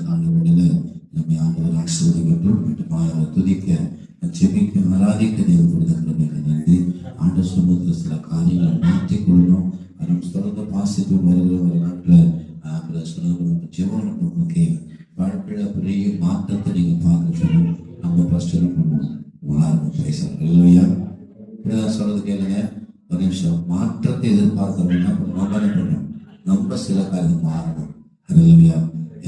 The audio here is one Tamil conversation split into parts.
காலங்களில் நம்மை ஆண்டவர் ஆசீர்வதிக்கட்டும். மீண்டும் துதிக்க, ஜெபிக்க, ஆராதிக்க தேவைப்படுகிற நன்றி. ஆண்டவர் சொன்னதுல சில காரியங்களை மாற்றிக் கொள்ளணும். நம்ம தொடர்ந்து பாசித்து வருகிற ஒரு நாட்டில் சொன்னது ஜெபம் முக்கியம். வாழ்க்கையில பெரிய மாற்றத்தை நீங்க பார்க்க சொல்லணும். நம்ம ஃபர்ஸ்ட் என்ன பண்ணுவோம்? மாறணும். பேசுறோம் இல்லையா? இப்படிதான் சொல்றது கேளுங்க. ஒரு நிமிஷம். மாற்றத்தை எதிர்பார்க்கிறோம்னா நம்ம என்ன பண்ணணும்? நம்ம சில காரியம் மாறணும். இல்லையா?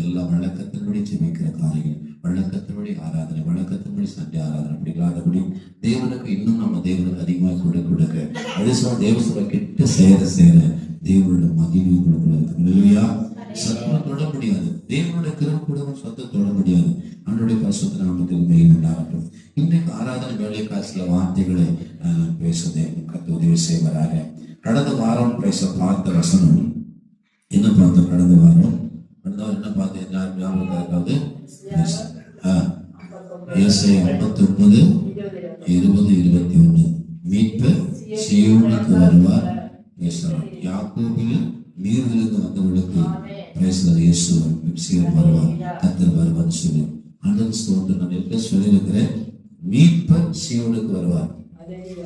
எல்லா வழக்கத்தின்படி ஜெபிக்கிற காரியங்கள், வழக்கத்தின்படி ஆராதனை, வழக்கத்தின்படி சண்டை ஆராதனை அப்படி இல்லாதபடி தேவனுக்கு இன்னும் நம்ம தேவனுக்கு அதிகமாக கொடுக்க அதே சமயம் தேவசபை கிட்ட சேர தேவனோட மகிழ்வு கொடுக்கிறது. இல்லையா? சத்தம் தொட முடியாது. தேவனுடைய கிருபை கூட சத்தம் தொட முடியாது. அவனுடைய பரிசுத்த நாமத்துக்கு மகிமை உண்டாகட்டும். இன்றைக்கு ஆராதனை வேலை காசுல வார்த்தைகளை பேசுவதே கர்த்தர் உதவி செய்வராக. கடந்த வாரம் பேச பார்த்த வசனம் என்ன பார்த்தோம்? கடந்த வாரம் என்ன பார்த்தேன்? ஞாபகம் இருக்காது? ஏசாயா 59, 20, 21 மீட்பர் சீயோனுக்கு வருவார். யாக்கோபில் நீரிலிருந்து வந்தவர்களுக்கு பேசுகிறார். இயேசு வருவார், கர்த்தர் வருவார் சொல்லி நான் எப்படி சொல்லியிருக்கிறேன்? மீட்பர் சீயோனுக்கு வருவார்.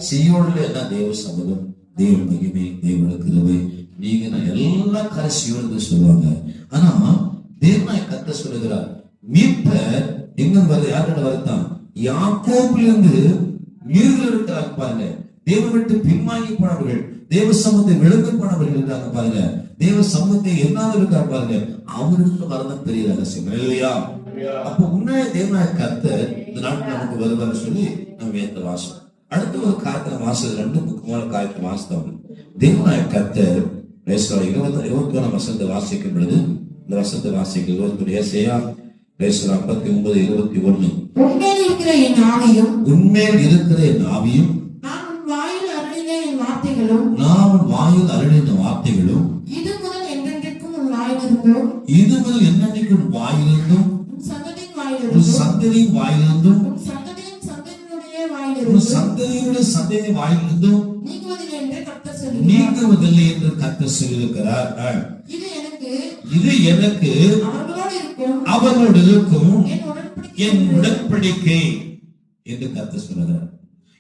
சீயோன்ல என்ன? தேவ சமூகம், தேவ மகிமை, தேவனுடைய கிருபை. நீங்க நான் எல்லா காரியம் சீயோனுக்கு சொல்லுவாங்க. ஆனா தேவனாய் கர்த்தர் சொல்லுகிறார், மீட்பர் எங்க வருது? யார்கிட்ட வருதான்? யாக்கோபிலிருந்து நீரில் இருக்கிறாங்க பாருங்க. தேவ விட்டு பின்வாங்கி போனவர்கள், தேவ சமூகத்தை விழுந்து போனவர்கள் இருக்காங்க பாருங்க. தேவ சமூகத்தை என்னாலும் இருக்காங்க பாருங்க. அவருக்கு வரதான் பெரிய ரகசியம். இல்லையா? அப்ப உண்மையா தேவனாய கர்த்தர் இந்த நாட்டில் நமக்கு வருவார் சொல்லி நம்ம வேத வாசம். அடுத்த ஒரு காரியத்தை வாசல், ரெண்டு முக்கியமான காரியத்தை வாசித்தோம். தேவனாய கர்த்தர் 21 வசனத்தை வாசிக்கும் பொழுது, இந்த வசனத்தை வாசிக்கும் 21 ஏசாயா 59, 21 உண்மையில் இருக்கிற என் ஆவியும், உண்மையில் இருக்கிற என் ஆவியும், நான் உன் வாயில் அருளின என் வார்த்தைகளும், நான் உன் வாயில் அருளின வார்த்தைகளும், இது முதல் என்றென்றைக்கும் உன் வாயிலிருந்தும், இது முதல் என்னென்னைக்கும் உன் வாயிலிருந்தும், உன் சந்ததியின் உன் சந்ததியின் வாயிலிருந்தும், உன் சந்ததியின் சந்ததியினுடைய வாயிலிருந்தும், உன் சந்ததியுடைய சந்ததியின் வாயிலிருந்தும் நீங்குவதில்லை என்று கர்த்தர் சொல்லுகிறார். நீங்குவதில்லை என்று கர்த்தர் சொல்லியிருக்கிறார். இது எனக்கு அவர்களோடு இருக்கும் என் உடன்படிக்கை என்று கர்த்தர் சொல்லுகிறார்.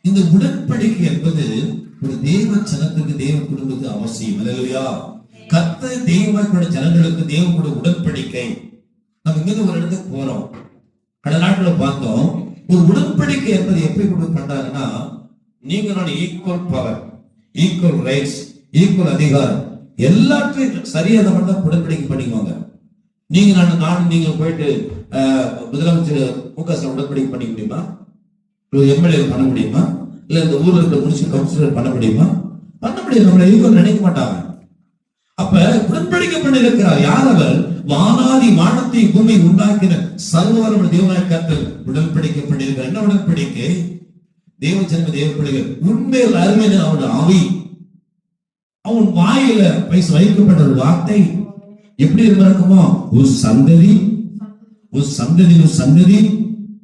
இந்த உடன்படிக்கை என்பது ஒரு தேவ ஜனத்துக்கு, தேவ குடும்பத்துக்கு அவசியம். இல்லையா? கர்த்தர் தேவ ஜனங்களுக்கு தேவ கூட உடன்படிக்கை. நம்ம இங்கிருந்து ஒரு இடத்துக்கு போறோம். கடந்த நாட்களை பார்த்தோம். ஒரு உடன்படிக்கை என்பது எப்படி பண்றாங்கன்னா, நீங்க நான் equal power, equal rights, equal அதிகாரம் எல்லாத்தையும் சரியாக மட்டும் உடன்படிக்கை பண்ணிக்குவாங்க. நீங்க நானும் நீங்க போயிட்டு முதலமைச்சர் முக உடன்படிக்கை பண்ணிக்க முடியுமா? எம்எல்ஏ பண்ண முடியுமா? இல்ல இந்த ஊர்ல இருக்கிற முனிசிபல் கவுன்சிலர் பண்ண முடியுமா? பண்ண முடியாது. நம்மளை ஈக்குவல் நினைக்க மாட்டாங்க. அப்ப உடன்படிக்கை பண்ணிருக்கிறார். யார் அவர்? வானாதி வானத்தை பூமி உண்டாக்கின சர்வவல்லமை தேவனாய கர்த்தர் உடன்படிக்கை பண்ணிருக்கிறார். என்ன உடன்படிக்கை? தேவ ஜனமே தேவ பிள்ளைகள் உண்மையில் அருமையான அவருடைய ஆவி, அவன் வாயில வைக்கப்பட்ட ஒரு வார்த்தை எப்படி இருக்குமோ, ஒரு சந்ததி ஒரு சந்ததி ஒரு சந்ததி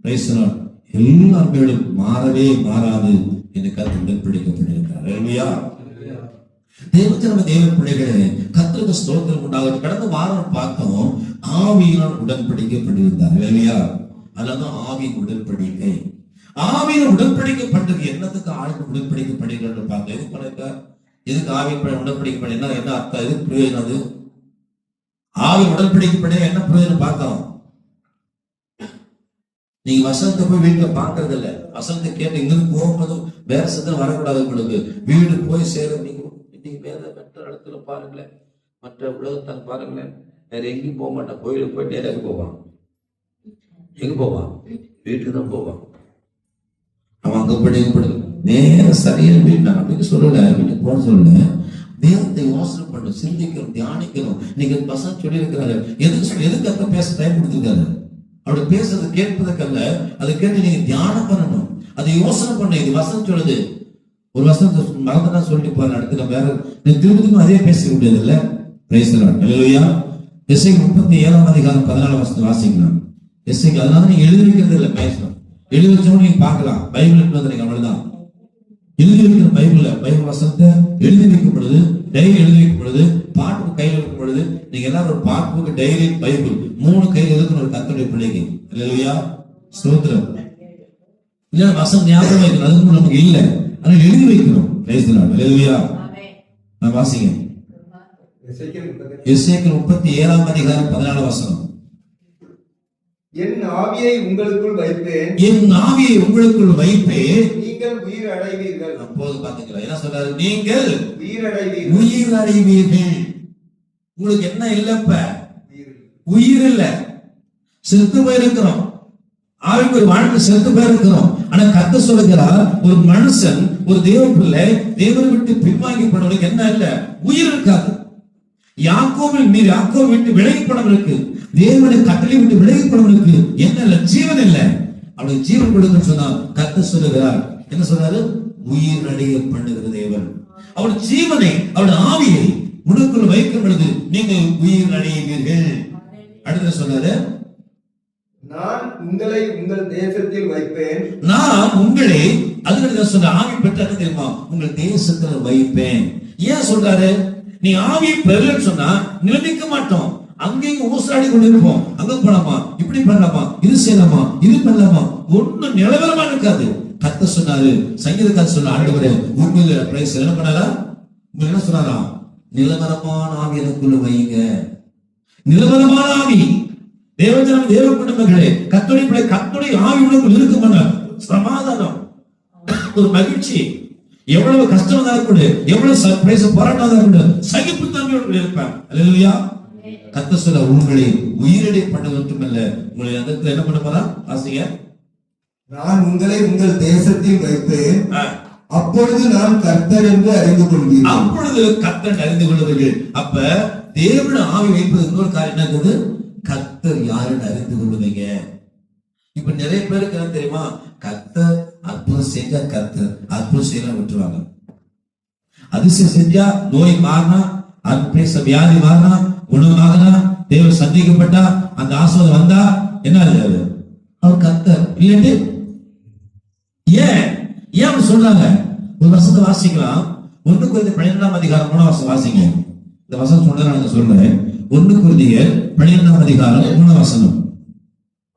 பேசலாம். எல்லாருமே மாறவே மாறாது என்று கர்த்தர் உடன்படிக்கப்பட்டிருக்கிறார். இல்லையா? தேவஜனமே தேவ பிள்ளைகளே, கர்த்தருக்கு ஸ்தோத்திரம் உண்டாகும். கடந்த வாரம் பார்த்தோம், ஆவியினால் உடன்படிக்கப்பட்டிருந்தார். இல்லையா? அதனாலதான் ஆவியின் உடன்படிக்கை. ஆவியின் உடன்படிக்கப்பட்டது என்னத்துக்கு ஆவியின் உடன்படிக்கப்படுகிறது பார்த்தோம். எதுக்கு பண்ணிருக்கார்? எதுக்கு ஆவியின் உடன்படிக்கப்பட என்ன அர்த்தம்? எதுக்கு பிரயோஜனம்? அது ஆவி உடன்படிக்கப்பட என்ன பிரயோஜனம் பார்த்தோம். நீங்க வசனத்தை போய் வீட்டுல பாக்குறது இல்ல. வசனத்தை கேட்டு இங்கிருந்து போகும்போதும் வேற சத்தம் வரக்கூடாது. உங்களுக்கு வீடு போய் சேர நீங்க வேற மற்ற இடத்துல பாருங்களேன், மற்ற உலகத்தான் பாருங்களேன், வேற எங்கேயும் போக மாட்டான். கோயிலுக்கு போய் நேரம் போவான். எங்க போவான்? வீட்டுக்கு தான் போவான். அவன் அங்க படிக்கப்படுது நேர சரியான வீட்டு அப்படின்னு சொல்லல. வீட்டுக்கு போன சொல்லல. தேவத்தை யோசனை பண்ணணும், சிந்திக்கணும், தியானிக்கணும். நீங்க பசங்க சொல்லி இருக்கிறாரு. எதுக்கு அங்க பேச டைம் கொடுத்துருக்காரு? அப்படி பேசுறது கேட்பதற்கல்ல, அதை கேட்டு நீங்க தியானம் பண்ணணும், அதை யோசனை பண்ணணும். இது வசனம் சொல்லுது. ஒரு வசனத்தை மறந்துதான் சொல்லிட்டு போற இடத்துல வேற நீ திரும்பவும் அதே பேச முடியாது இல்ல. இல்லையா? எஸ்ஐ 37 அதிகாரம் 14 வசனத்தை வாசிக்கலாம். எஸ்ஐக்கு அதனால நீங்க எழுதி வைக்கிறது இல்லை, பேசணும். எழுதி வச்சோம் நீங்க பார்க்கலாம். பைபிள் அவ்வளவுதான். எழுதி வைக்கிற பைபிள் வசனத்தை எழுதி வைக்கும் பொழுது, டைரி எழுதி வைக்கும் பொழுது, பாட்டு கையில் இருக்கும் பொழுது பொழுது நீங்க எல்லாரும் ஒரு பாஸ்புக், டைரி, பைபிள் 3 கையில் இருக்கணும் ஒரு கர்த்தருடைய பிள்ளைக்கு. அல்லேலூயா, ஸ்தோத்திரம். இல்ல வசனம் ஞாபகம் வைக்கணும், அது நமக்கு இல்ல, ஆனா எழுதி வைக்கணும். Praise the Lord. அல்லேலூயா. நான் வாசிங்க எசேக்கியேல் 37ஆம் அதிகாரம் 14ஆம் வசனம். என் ஆவியை உங்களுக்குள் வைப்பேன், என் ஆவியை உங்களுக்குள் வைப்பேன், நீங்கள் உயிர் அடைவீர்கள். அப்போது பாத்தீங்களா என்ன சொல்றாரு? நீங்கள் உயிர் அடைவீர்கள். உயிர் அடைவீர்கள். உங்களுக்கு என்ன இல்லப்ப? உயிர் இல்ல, செத்து போயிருக்கிறோம். ஆவிக்கு ஒரு வாழ்க்கை செத்து போயிருக்கிறோம். ஆனா கர்த்தர் சொல்லுகிறார், ஒரு மனுஷன், ஒரு தேவ பிள்ளை தேவனை விட்டு பின்வாங்கி போனவனுக்கு என்ன இல்ல? உயிர் இருக்காது. யாக்கோபை விட்டு விலகி போனவனுக்கு, தேவனை கட்டளை விட்டு விலகி போனவனுக்கு என்ன இல்ல? ஜீவன் இல்ல. அவனுக்கு ஜீவன் கொடுக்க சொன்னா கர்த்தர் சொல்லுகிறார், என்ன சொல்றாரு? உயிர் அடைய பண்ணுகிற தேவன். அவருடைய ஜீவனை, அவருடைய ஆவியை உனக்குள் வைக்கும் பொழுது நீங்க உயிர் அடைவீர்கள். அடுத்த சொன்னாரு, நான் உங்களை உங்கள் தேசத்தில் வைப்பேன். நான் உங்களை, அதுக்கு சொல்ற ஆவி பெற்ற தெரியுமா? உங்கள் தேசத்துல வைப்பேன். ஏன் சொல்றாரு? நீ ஆவியை பெறலன்னு சொன்னா நிலைக்க மாட்டோம். அங்கேயும் ஊசலாடி கொண்டு இருப்போம். அங்க போலாமா, இப்படி பண்ணலாமா, இது செய்யலாமா, இது பண்ணலாமா, ஒன்னும் நிலவரமா இருக்காது. கர்த்தர் சொன்னாரு, சங்கீதக்காரர் சொன்ன, ஆண்டவரே உண்மையில பிரைஸ் என்ன பண்ணாரா? உங்க என்ன சொன்னாரா? நிலவரமான ஆவி எனக்குள்ள வைங்க. நிலவரமான ஆவி. தேவஜனம், தேவ குடும்பங்களே, கர்த்தருடைய ஆவி உனக்குள் இருக்குமான சமாதானம், ஒரு மகிழ்ச்சி, எவ்வளவு கஷ்டம் தான் கூட, எவ்வளவு சர்ப்ரைஸ் போராட்டம் தான் கூட, சகிப்புத்தன்மையோடு இருப்பேன். அல்லேலூயா. கர்த்தர் சொல்ல, உங்களை உயிரிழை பண்ண மட்டுமல்ல, உங்களை அந்த என்ன பண்ண போறா? ஆசைங்க, நான் உங்களை உங்கள் தேசத்தில் வைப்பேன், அப்பொழுது நான் கர்த்தர் என்று அறிந்து கொள்வீர்கள். அப்பொழுது கர்த்தர் அறிந்து கொள்வீர்கள். அப்ப தேவனுடைய ஆவி வைப்பது இன்னொரு காரியம் என்ன இருக்குது? கர்த்தர் யாருன்னு அறிந்து கொள்வீங்க. இப்ப நிறைய பேருக்கு என்ன தெரியுமா? கர்த்தர் அற்புதம் செஞ்சா கர்த்தர் அற்புதம் செய்யலாம் விட்டுருவாங்க. அதிசயம் செஞ்சா நோய் மாறினா, பேச வியாதி மாறினா, குணமாகனா, தேவன் சந்திக்கப்பட்டா, அந்த ஆசீர்வாதம் வந்தா என்ன ஆகுது? அவர் கர்த்தர் இல்லைன்னு ஏன் அப்படி சொல்றாங்க? ஒரு வசனத்தை வாசிக்கலாம். 1 கொரிந்தியர் 12ஆம் அதிகாரம் 3ஆம் வசனம் வாசிங்க. இந்த வசனம் சொன்னதை நான் சொல்றேன். 1 கொரிந்தியர் 12ஆம் அதிகாரம் 3ஆம் வசனம்.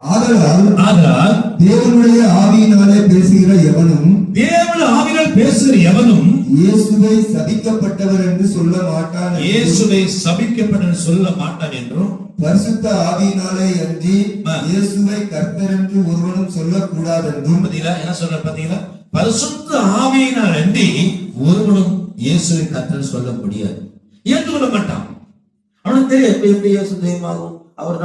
ஆதலால் தேவனுடைய ஆவியினாலே பேசுகிற எவனும், தேவனுடைய ஆவியினால் பேசுகிற எவனும் இயேசுவை சபிக்கப்பட்டவர் என்று சொல்ல மாட்டான், இயேசுவை சபிக்கப்பட்டவர் சொல்ல மாட்டான் என்றும், பரிசுத்த ஆவியினாலே அன்றி இயேசுவை கர்த்தர் என்று ஒருவனும் சொல்லக்கூடாது என்றும். என்ன சொல்ற பாத்தீங்களா? பரிசுத்த ஆவியினால் அன்றி ஒருவனும் இயேசுவை கர்த்தர் சொல்ல முடியாது, ஏற்றுக்கொள்ள மாட்டான். அவனுக்கு தெரியும் எப்படி இயேசு தெய்வமாகும். அவர்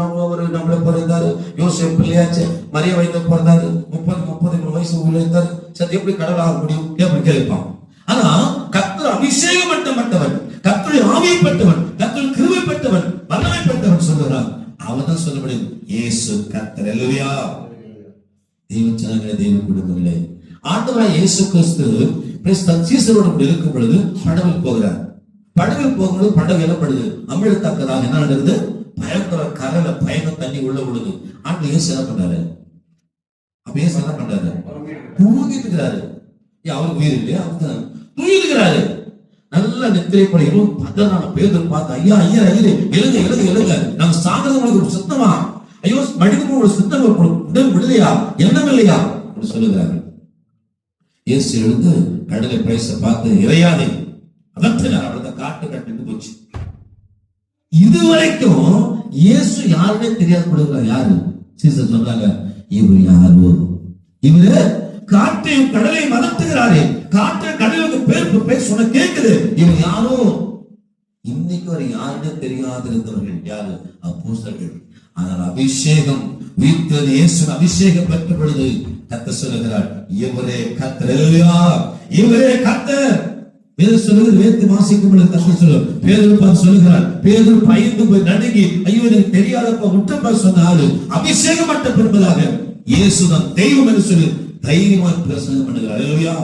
நம்மளை பிறந்தாரு, யோசேப்பு பிள்ளையாச்சு, மரிய வயது பிறந்தாரு, 33 வயசு உழைத்தாரு, சரி எப்படி கடவுள் ஆக முடியும் எப்படி கேட்பான். ஆனா கர்த்தர் அபிஷேகம் பண்ணப்பட்டவன், கர்த்தருடைய ஆவியை பெற்றவன், கர்த்தருடைய கிருபை பெற்றவன், வல்லமை பெற்றவன் சொல்லுகிறான். அவன் தான் சொல்ல முடியும் இயேசு கர்த்தர். அல்லேலூயா. தேவச்சனங்களே, தேவ குடும்பங்களே, ஆண்டவராய் இயேசு கிறிஸ்து சீசரோடு இருக்கும் பொழுது படவில் போகிறார். படவில் போகும்போது படகு எழப்படுது, அமிழத்தக்கதாக என்ன நடக்குது? பயங்கர கரையில பயணம் தண்ணி உள்ள விடுது. ஆண்டு இயேசு என்ன பண்றாரு? அப்ப இயேசு என்ன பண்றாரு? தூங்கிட்டு இருக்கிறாரு. அவருக்கு உயிர் இல்லையா? தூங்கிருக்கிறாரு. நல்ல நெத்திரைப்படையும் 14 பேர் பார்த்து, ஐயா ஐயா ஐயா எழுங்க எழுங்க எழுங்க, நாங்க சாகிறது உங்களுக்கு சுத்தமா, ஐயோ மடிக்கும் ஒரு சுத்தம் உடல் விடலையா, எண்ணம் இல்லையா அப்படி சொல்லுகிறார்கள். இயேசு எழுந்து கடலை பேச பார்த்து, இறையாதே அதத்தினார், அவரது காட்டு கட்டிட்டு போச்சு. இதுவரைக்கும் இயேசு யாருன்னே தெரியாது கொடுக்கிறார். யாரு? சீசர் சொல்றாங்க, இவர் யாரோ, இவரு காற்றையும் கடலையும் மதத்துகிறாரே, காற்று கடலுக்கு பேர் சொன்ன கேட்குது, இவர் யாரோ. இன்னைக்கு ஒரு யாருன்னு தெரியாது இருந்தவர்கள் யாரு? அப்போஸ்தலர்கள். ஆனால் அபிஷேகம் உயிர்த்தது, இயேசு அபிஷேகம் பெற்ற பொழுது கர்த்தர் சொல்லுகிறார், இவரே கர்த்தர். அல்லேலூயா. இவரே கர்த்தர். பேதுரு சொல்லுகிறது, வேத்து வாசிக்கும் பொழுது கர்த்தர் சொல்லுவார், பேதுரு சொல்லுகிறார், பேதுரு பயந்து போய் நடுங்கி, ஐயோ எனக்கு தெரியாதப்ப விட்டப்ப சொன்ன ஆளு அபிஷேகம் பட்ட பெறுவதாக இயேசுதான் தெய்வம் என்று சொல்லி தைரியமா பிரசங்கம் பண்ணுகிறார். அல்லேலூயா.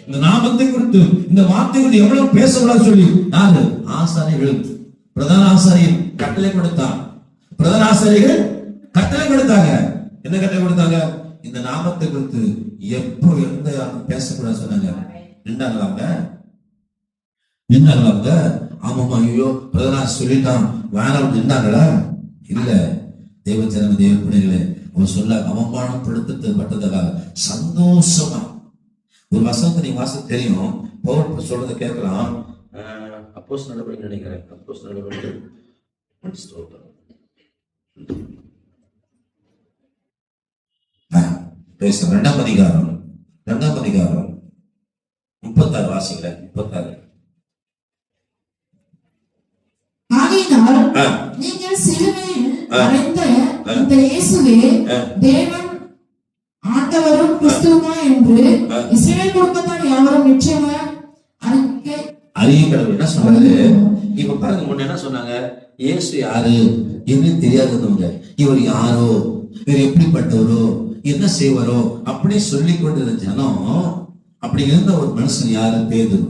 இந்த நாமத்தை குறித்து, இந்த வார்த்தை குறித்து எவ்வளவு பேசக்கூடாது சொல்லி யாரு? ஆசாரிகள், பிரதான ஆசாரியர் கட்டளை கொடுத்தார். பிரதான ஆசாரிகள் கட்டளை கொடுத்தாங்க. என்ன கட்டளை கொடுத்தாங்க? இந்த நாமத்தை குறித்து எப்போ எந்த பேசக்கூடாது சொன்னாங்க. என்னாங்க ஆமாமா ஐயோ பிரதனா சொல்லிட்டான் வேணாம் இருந்தாங்களா? இல்ல. தேவச்சரம தேவ பிள்ளைகளே, அவன் சொல்ல அவமானப்படுத்தப்பட்டதாக சந்தோஷமா ஒரு வசனத்தை நீங்க வாச தெரியும். பவுல் சொல்றதை கேட்கலாம். அப்போஸ் நடவடிக்கை நினைக்கிறேன். அப்போஸ் நடவடிக்கை 2ஆம் அதிகாரம் 36 வாசிக்கிறேன். 36. ஆகையினால் நீங்கள் சிலுவையில் அறைந்த இந்த இயேசுவே தேவன் ஆண்டவரும் கிறிஸ்துவுமா என்று இஸ்ரவேல் குடும்பத்தார் யாவரும் நிச்சயமா அறியக்கடவுள் என்ன சொன்னாரு? இப்ப பாருங்க, முன்ன என்ன சொன்னாங்க? இயேசு யாரு என்று தெரியாதவங்க, இவர் யாரோ, இவர் எப்படிப்பட்டவரோ, என்ன செய்வாரோ அப்படி சொல்லி கொண்டிருந்த ஜனம். அப்படி இருந்த ஒரு மனுஷன் யாரு? பேதுரு.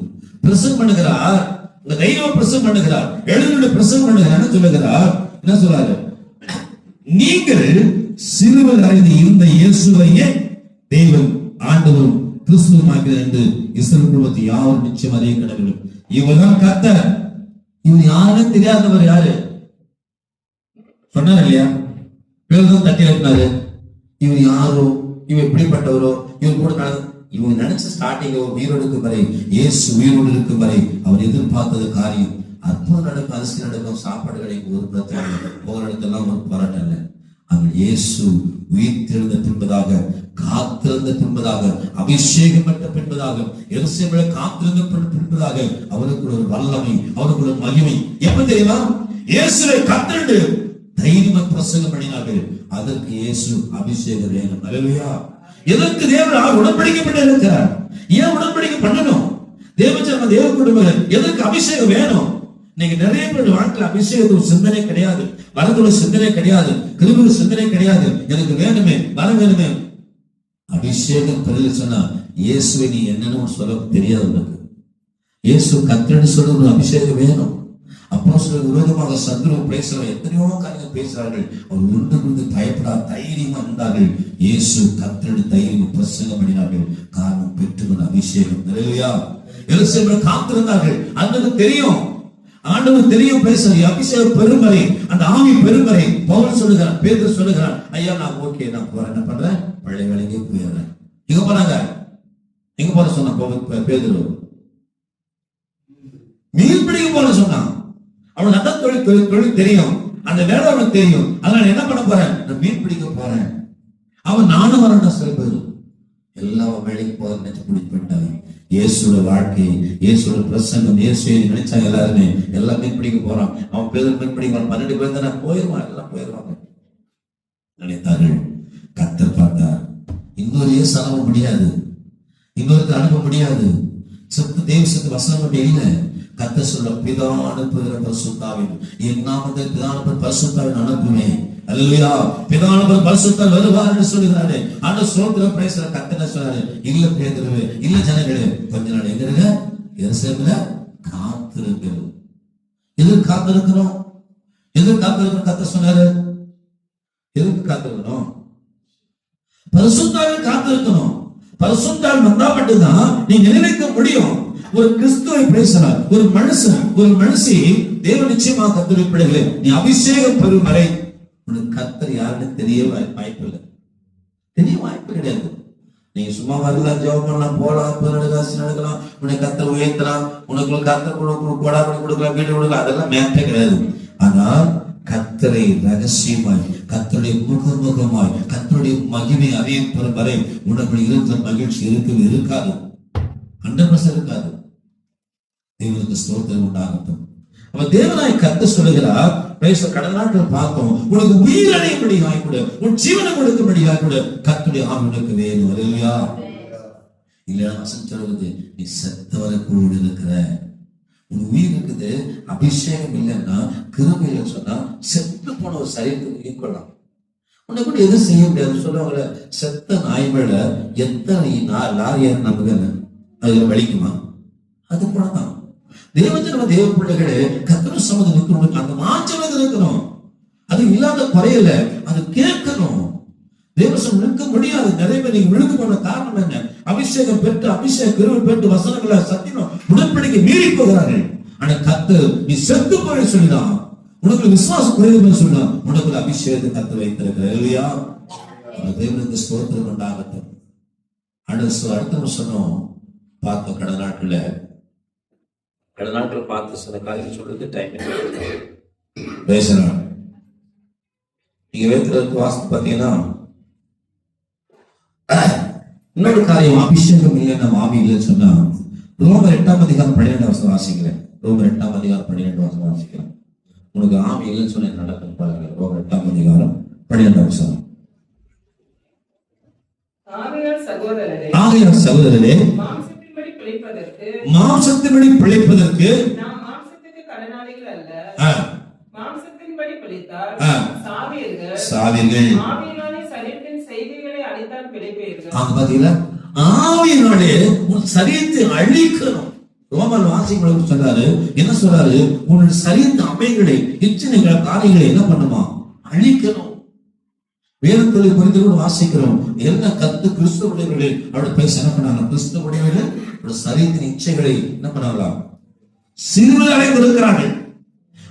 பிரசங்கம் பண்ணுகிறார், உங்க தெய்வம் பிரசங்கம் பண்ணுகிறார், எழுநூறு பிரசங்கம் பண்ணுகிறார். சொல்லுகிறார், என்ன சொல்றாரு? நீங்கள் சிலுவையில் அறைந்த இந்த இயேசுவையே தேவன் ஆண்டவரும் கிறிஸ்துவுமாக்கிறார் என்று இஸ்ரவேல் குடும்பத்தை யாரும் நிச்சயம் அறிய கடவுள். இவர்தான் கர்த்தர். இவர் யாருன்னு தெரியாதவர் யாரு சொன்னார் இல்லையா? பேருதான் தட்டி வைக்கிறாரு. இவர் யாரோ, இவர் எப்படிப்பட்டவரோ, இவர் கூட இவங்க நினைச்ச ஸ்டார்டிங் உயிரோடு வரை, இயேசு உயிரோடு இருக்கும் வரை அவர் எதிர்பார்த்தது காரியம் அற்புதம் நடக்கும், அரிசி நடக்கும், சாப்பாடு கிடைக்கும், ஒரு பிரச்சனை போகிற இடத்தெல்லாம் ஒரு போராட்டம் இல்லை. அவன் இயேசு உயிர் தெழுந்த பின்பதாக, காத்திருந்த பின்பதாக, அபிஷேகம் பெற்ற பின்பதாக, எருசலேமிலே காத்திருந்த பின்பதாக அவருக்கு ஒரு வல்லமை, அவருக்கு ஒரு மகிமை எப்ப தெரியுமா? இயேசுவை கத்திரண்டு தைரியமா பிரசங்கம் பண்ணினார்கள். அதற்கு இயேசு அபிஷேகம் வேணும். அல்லேலூயா. எதற்கு தேவன் உடன்படிக்கப்பட்டு இருக்கிறார்? ஏன் உடன்படிக்கை பண்ணணும்? தேவச்சரம தேவ குடும்பங்கள் எதற்கு அபிஷேகம் வேணும்? நீங்க நிறைய பேர் வாழ்க்கையில் அபிஷேகத்துக்கு சிந்தனை கிடையாது, வரதுள்ள சிந்தனை கிடையாது, கிருபையுள்ள சிந்தனை கிடையாது. எனக்கு வேணுமே, வர வேணுமே. அபிஷேகம் பெருக சொன்னா இயேசுவை நீ என்னன்னு சொல்ல தெரியாது. உனக்கு இயேசு கர்த்தர்னு சொல்ல ஒரு அபிஷேகம் வேணும். அப்போஸ்தலருக்கு விரோதமாக சத்துரு பேசுறவங்க எத்தனையோ காரியங்கள் பேசுறார்கள். அவர் ஒன்று பயப்படாத தைரியமா இருந்தார்கள். இயேசு கர்த்தருடைய தைரியம் பிரசங்கம் பண்ணினார்கள். காரணம் பெற்றுக்கொண்ட அபிஷேகம். அல்லேலூயா. எருசலேமில் காத்திருந்தார்கள். அன்றைக்கு தெரியும், ஆண்டவர் தெரியும் பேசுற அபிஷேக பெருமறை, அந்த ஆவி பெருமறை. பவுல் சொல்லுகிறான், பேதுரு சொல்லுகிறான், ஐயா நான் ஓகே, நான் போறேன், என்ன பண்றேன், பழைய வேலைக்கே போயிடுறேன். எங்க போனாங்க? எங்க போற சொன்ன பேதுரு? மீன் பிடிக்க போன சொன்னான். அவனுக்கு அந்த தொழில் தெரியும், அந்த வேலை அவனுக்கு தெரியும். அதனால என்ன பண்ண போறேன், நான் மீன் பிடிக்க போறேன். அவன் நானும் வரேன் சில பேர் எல்லாம் வேலைக்கு போறேன் நினைச்சு பிடிச்சு போயிட்டாங்க. இயேசுட வாழ்க்கை, இயேசுட பிரசங்கம், இயேசுவை நினைச்சாங்க எல்லாருமே. எல்லாம் மீன் பிடிக்க போறான். அவன் பேர் மீன் பிடிக்க 12 பேர் தானே போயிருவான், எல்லாம் போயிருவாங்க நினைத்தார்கள். கர்த்தர் பார்த்தார், இன்னொரு இயேசு அனுப்ப முடியாது, இன்னொருக்கு அனுப்ப முடியாது. சத்து தேவ சத்து வசனம் அப்படி இல்லை. கர்த்தர் சொல்ல, பிதா அனுப்புகிற பரிசுத்தாவின் என் நாமத்தில் பிதா அனுப்புகிற பரிசுத்தாவின் அனுப்புவேன். அல்லேலூயா. பிதானவர் பரிசுத்தர் வருவார் என்று சொல்கிறாரு. ஆனா சோத்திரம் பேசுற கர்த்தர் சொல்றாரு, இல்ல பேதுருவே, இல்ல ஜனங்களே, கொஞ்ச நாள் எங்க இருங்க, எருசலேமில காத்திருங்க. எதுக்கு காத்திருக்கணும்? எதுக்கு காத்திருக்கணும்? கர்த்தர் சொன்னாரு, எதுக்கு காத்திருக்கணும்? பரிசுத்தாவில் காத்திருக்கணும். பரிசுத்தாவில் வந்தா மட்டும்தான் நீ நினைக்க முடியும். ஒரு கிறிஸ்துவை பேசுறார், ஒரு மனுஷன், ஒரு மனுஷி தேவ நிச்சயமா கர்த்தருடைய பிள்ளைகளே, நீ அபிஷேகம் பெறும் வரை உனக்கு கர்த்தர் யாருன்னு தெரிய வாய்ப்பு இல்லை, தெரிய வாய்ப்பு கிடையாது. நீங்க சும்மா வரலாம், ஜெபம் பண்ணலாம், போலாம், காசு நடக்கலாம், உனக்கு கர்த்தர் உயர்த்தலாம், உனக்கு கர்த்தர் கொடாபடி கொடுக்கலாம், வீடு கொடுக்கலாம், அதெல்லாம் மேட்டே கிடையாது. ஆனால் கர்த்தரை ரகசியமாய், கர்த்தருடைய முகமுகமாய், கர்த்தருடைய மகிமை அறியப்படும் வரை உனக்கு இருக்கிற மகிழ்ச்சி இருக்கவே இருக்காது, 100% இருக்காது. தேவனுக்கு ஸ்தோத்திரம் உண்டாகட்டும். அப்ப தேவனாய் கர்த்தர் சொல்லுகிறார், கடந்த நாட்கள் பார்த்தோம், உனக்கு உயிரடையும்படியாய் கூட, உன் ஜீவனை கொடுக்கும்படியாய் கூட கர்த்தருடைய ஆவி உனக்கு வேணும். அல்லேலூயா. இல்லையா வசனம் சொல்லுது, நீ செத்தவரை கூட இருக்கிற, உன் உயிர் இருக்குது. அபிஷேகம் இல்லைன்னா, கிருபை இல்லைன்னு சொன்னா செத்து போன ஒரு சரீரத்துக்கு ஈக்குவலாம். உன்னை கூட எதுவும் செய்ய முடியாது. சொல்லுவாங்களே, செத்த நாய் மேல எத்தனை லாரியார் நமக்கு அதுல வலிக்குமா? அது போலதான் தேவஜன தேவ பிள்ளைகளே, கர்த்தர் சமூகத்தில் நிற்கணும். அந்த மாற்றங்கள் இருக்கணும். அது இல்லாத குறையில அது கேட்கணும். தேவசம் நிற்க முடியாது. நிறைய பேர் நீங்க விழுந்து போன காரணம் என்ன? அபிஷேகம் பெற்று, அபிஷேக கிருபை பெற்று வசனங்களை சத்தியம் உடன்படிக்கை மீறி போகிறார்கள். ஆனா கர்த்தர் நீ செத்து போய் சொல்லிதான், உனக்கு விசுவாசம் குறைவு சொல்லிதான், உனக்கு ஒரு அபிஷேகத்தை கர்த்தர் வைத்திருக்கிறார். இல்லையா? தேவனுக்கு ஸ்தோத்திரம் உண்டாகட்டும். அடுத்த சொன்னோம் பார்த்த கடந்த நாட்கள் பார்த்து சில காரியம் சொல்றது டைம் பேசணும். நீங்க வேத்திரத்துக்கு வாசித்து பாத்தீங்கன்னா இன்னொரு காரியம், அபிஷேகம் இல்லை நம்ம ஆவி இல்லைன்னு சொன்னா ரோமர் 8ஆம் அதிகாரம் 12ஆம் வசனம் வாசிக்கிறேன். ரோமர் 8ஆம் அதிகாரம் 12ஆம் வசனம் வாசிக்கிறேன். உனக்கு ஆவி இல்லைன்னு சொன்ன நடக்கும் பாருங்க. ரோமர் 8ஆம் அதிகாரம் 12ஆம் வசனம். ஆகையால் சகோதரரே, மாம்சத்தின்படி பிழைப்பதற்கு நாம் மாம்சத்துக்கு கடனாளிகள் அல்ல, மாம்சத்தின்படி பிழைத்தால் சாவீர்கள், ஆவியினாலே சரீரத்தின் செய்கைகளை அழித்தால் பிழைப்பீர்கள். பாத்தீங்களா? ஆவியினாலே உன் சரீரத்தை அழிக்கணும். ரோமர் வாசிக்கும் சொல்றாரு, என்ன சொல்றாரு? உன் சரீரத்தின் அமைகளை, இச்சனைகளை, காரியங்களை என்ன பண்ணுமா? அழிக்கணும். வேதத்தை புரிந்து கூட வாசிக்கிறோம். என்ன கத்து கிறிஸ்துவடையவர்களே அப்படி பேச என்ன பண்ணாங்க? கிறிஸ்துவடையவர்கள் சரீரத்தின் இச்சைகளை என்ன பண்ணலாம்? சிறுவில் அடைந்து இருக்கிறார்கள்.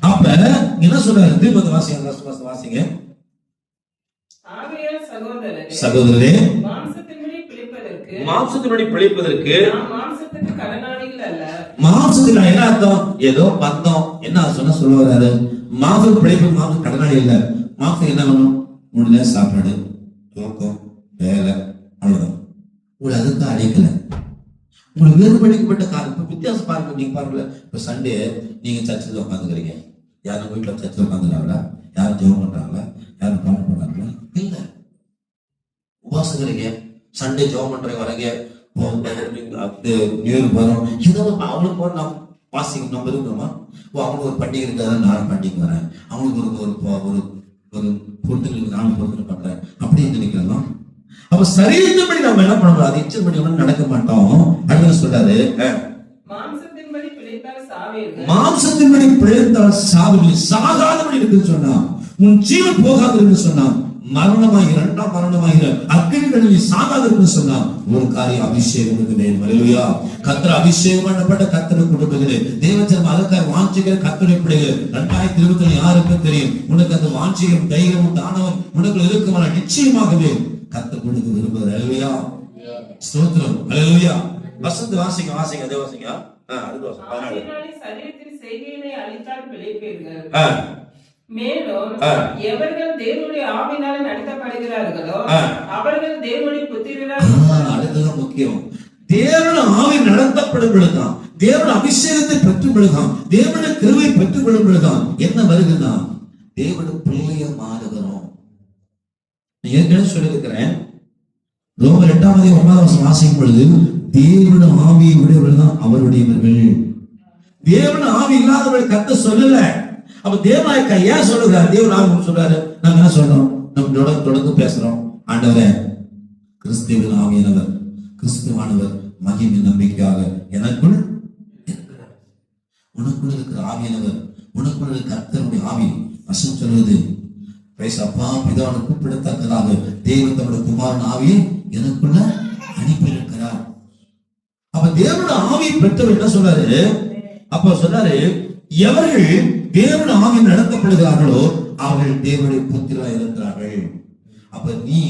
அப்ப என்ன சொல்றாரு? திருப்பதி வாசிங்க. சகோதரரே, மாம்சத்தின்படி பிழைப்பதற்கு மாம்சத்துக்கு கடனாளிகள் அல்ல. மாம்சத்துக்கு என்ன அர்த்தம்? ஏதோ பந்தம் என்ன சொன்ன சொல்ல வர்றாரு? மாம்சம் பிழைப்பு, மாம்சம் கடனாளி இல்ல. மாம்சம் என்ன பண்ணும்? முடிஞ்ச சாப்பாடு, தூக்கம், வேலை, அவ்வளவுதான். உங்களுக்கு அதுதான் அழைக்கல. உங்களுக்கு வேறுபடுத்தப்பட்ட காரணம். இப்ப வித்தியாசம் பாருங்க. நீங்க பாருங்கள, இப்ப சண்டே நீங்க சர்ச்சில் உட்காந்துக்கிறீங்க. யாரும் வீட்டுல சர்ச்சில் உட்காந்துக்கிறாங்களா? யாரும் ஜெபம் பண்றாங்களா? யாரும் பாடம் பண்றாங்களா? இல்ல. உபாசக்கிறீங்க, சண்டே ஜெபம் பண்றீங்க, வரீங்க, நியூ இயர் வரும், இதெல்லாம் அவங்களுக்கு போற நாம் வாசிக்க நம்ம இருக்கிறோமா? அவங்களுக்கு ஒரு பண்டிகை இருக்காது, நானும் பண்டிகை வரேன். அவங்களுக்கு ஒரு பொருட்கள் நானும் பொருட்கள் பண்றேன் அப்படின்னு நினைக்கிறோம். அப்ப சரீரத்தின்படி நம்ம என்ன பண்ணணும்? அது இச்சைப்படி ஒன்றும் நடக்க மாட்டோம். அடுத்து சொல்றாரு, மாம்சத்தின்படி பிழைத்தால் சாவீர்கள், மாம்சத்தின்படி பிழைத்தால் சாவீர்கள். சாகாதபடி இருக்குன்னு சொன்னா, உன் ஜீவன் போகாது என்று சொன்னா, மரணமாகிற, இரண்டாம் மரணமாகிற அக்கினிகளில் சாகாது சொன்னா, ஒரு காரியம் அபிஷேகம் இருக்குது. கர்த்தர் அபிஷேகம் பண்ணப்பட்ட கர்த்தரை கொடுக்குது. தேவஜனம் அதற்காக வாஞ்சிக்கிற கர்த்தரை பிடிகள் 2020 யாருக்கும் தெரியும். உனக்கு அந்த வாஞ்சியம், தைரியமும், தானவம் உனக்கு இருக்குமான நிச்சயமாகவே கர்த்தர் கொடுக்க விரும்புகிறார். அல்லேலூயா, ஸ்தோத்திரம், அல்லேலூயா. வசந்த வாசிங்க அதே வாசிங்க. ஆவியினாலே சரீரத்தின் செய்கைகளை அழித்தால் பிழைப்பீர்கள். மேலும் எவர்கள் தேவனுடைய ஆவியினாலே நடத்தப்படுகிறார்களோ அவர்கள் தேவனுடைய புத்திரராக. அதுதான் முக்கியம். தேவன் ஆவி நடத்தப்படும் பொழுதுதான், தேவன் அபிஷேகத்தை பெற்றுக் பொழுதுதான், தேவனுடைய கிருபை பெற்றுக் கொள்ளும் பொழுதுதான் என்ன வருதுன்னா தேவனுடைய பிள்ளைய மாறுகிறோம். ஏற்கனவே சொல்லியிருக்கிறேன். ரோமர் 8ஆம் அதிகாரம் 9ஆம் வசனம் வாசிக்கும் பொழுது தேவனுடைய ஆவியை உடையவர்கள் தான் அவருடையவர்கள். தேவனுடைய ஆவி இல்லாதவர்கள் கர்த்தர் சொல்லல. அப்ப தேவனாய் ஏன் சொல்லுகிறார்? தேவன் ஆவி சொல்றாரு. நாங்க என்ன சொல்றோம்? நம்ம தொடர்ந்து பேசுறோம். ஆண்டவரே, கிறிஸ்துவின் ஆவியானவர், கிறிஸ்துவானவர் மகிமை நம்பிக்கையாக எனக்குள் இருக்கிறார். உனக்குள் இருக்கிற ஆவியானவர், உனக்குள் இருக்கிற கர்த்தருடைய ஆவி வசனம் சொல்வது, அப்பா பிதாவை கூப்பிடத்தக்கதாக தேவன் தம்முடைய குமாரன் ஆவியை எனக்குள்ள அனுப்பி இருக்கிறார். அப்ப தேவனுடைய ஆவியை பெற்றவர் என்ன சொல்றாரு? அப்ப சொல்றாரு, எவர்கள் தேவனுடைய ஆவி நடத்தப்படுகிறார்களோ அவர்கள் தேவனுடைய புத்திரா இருக்கிறார்கள். அப்ப நீ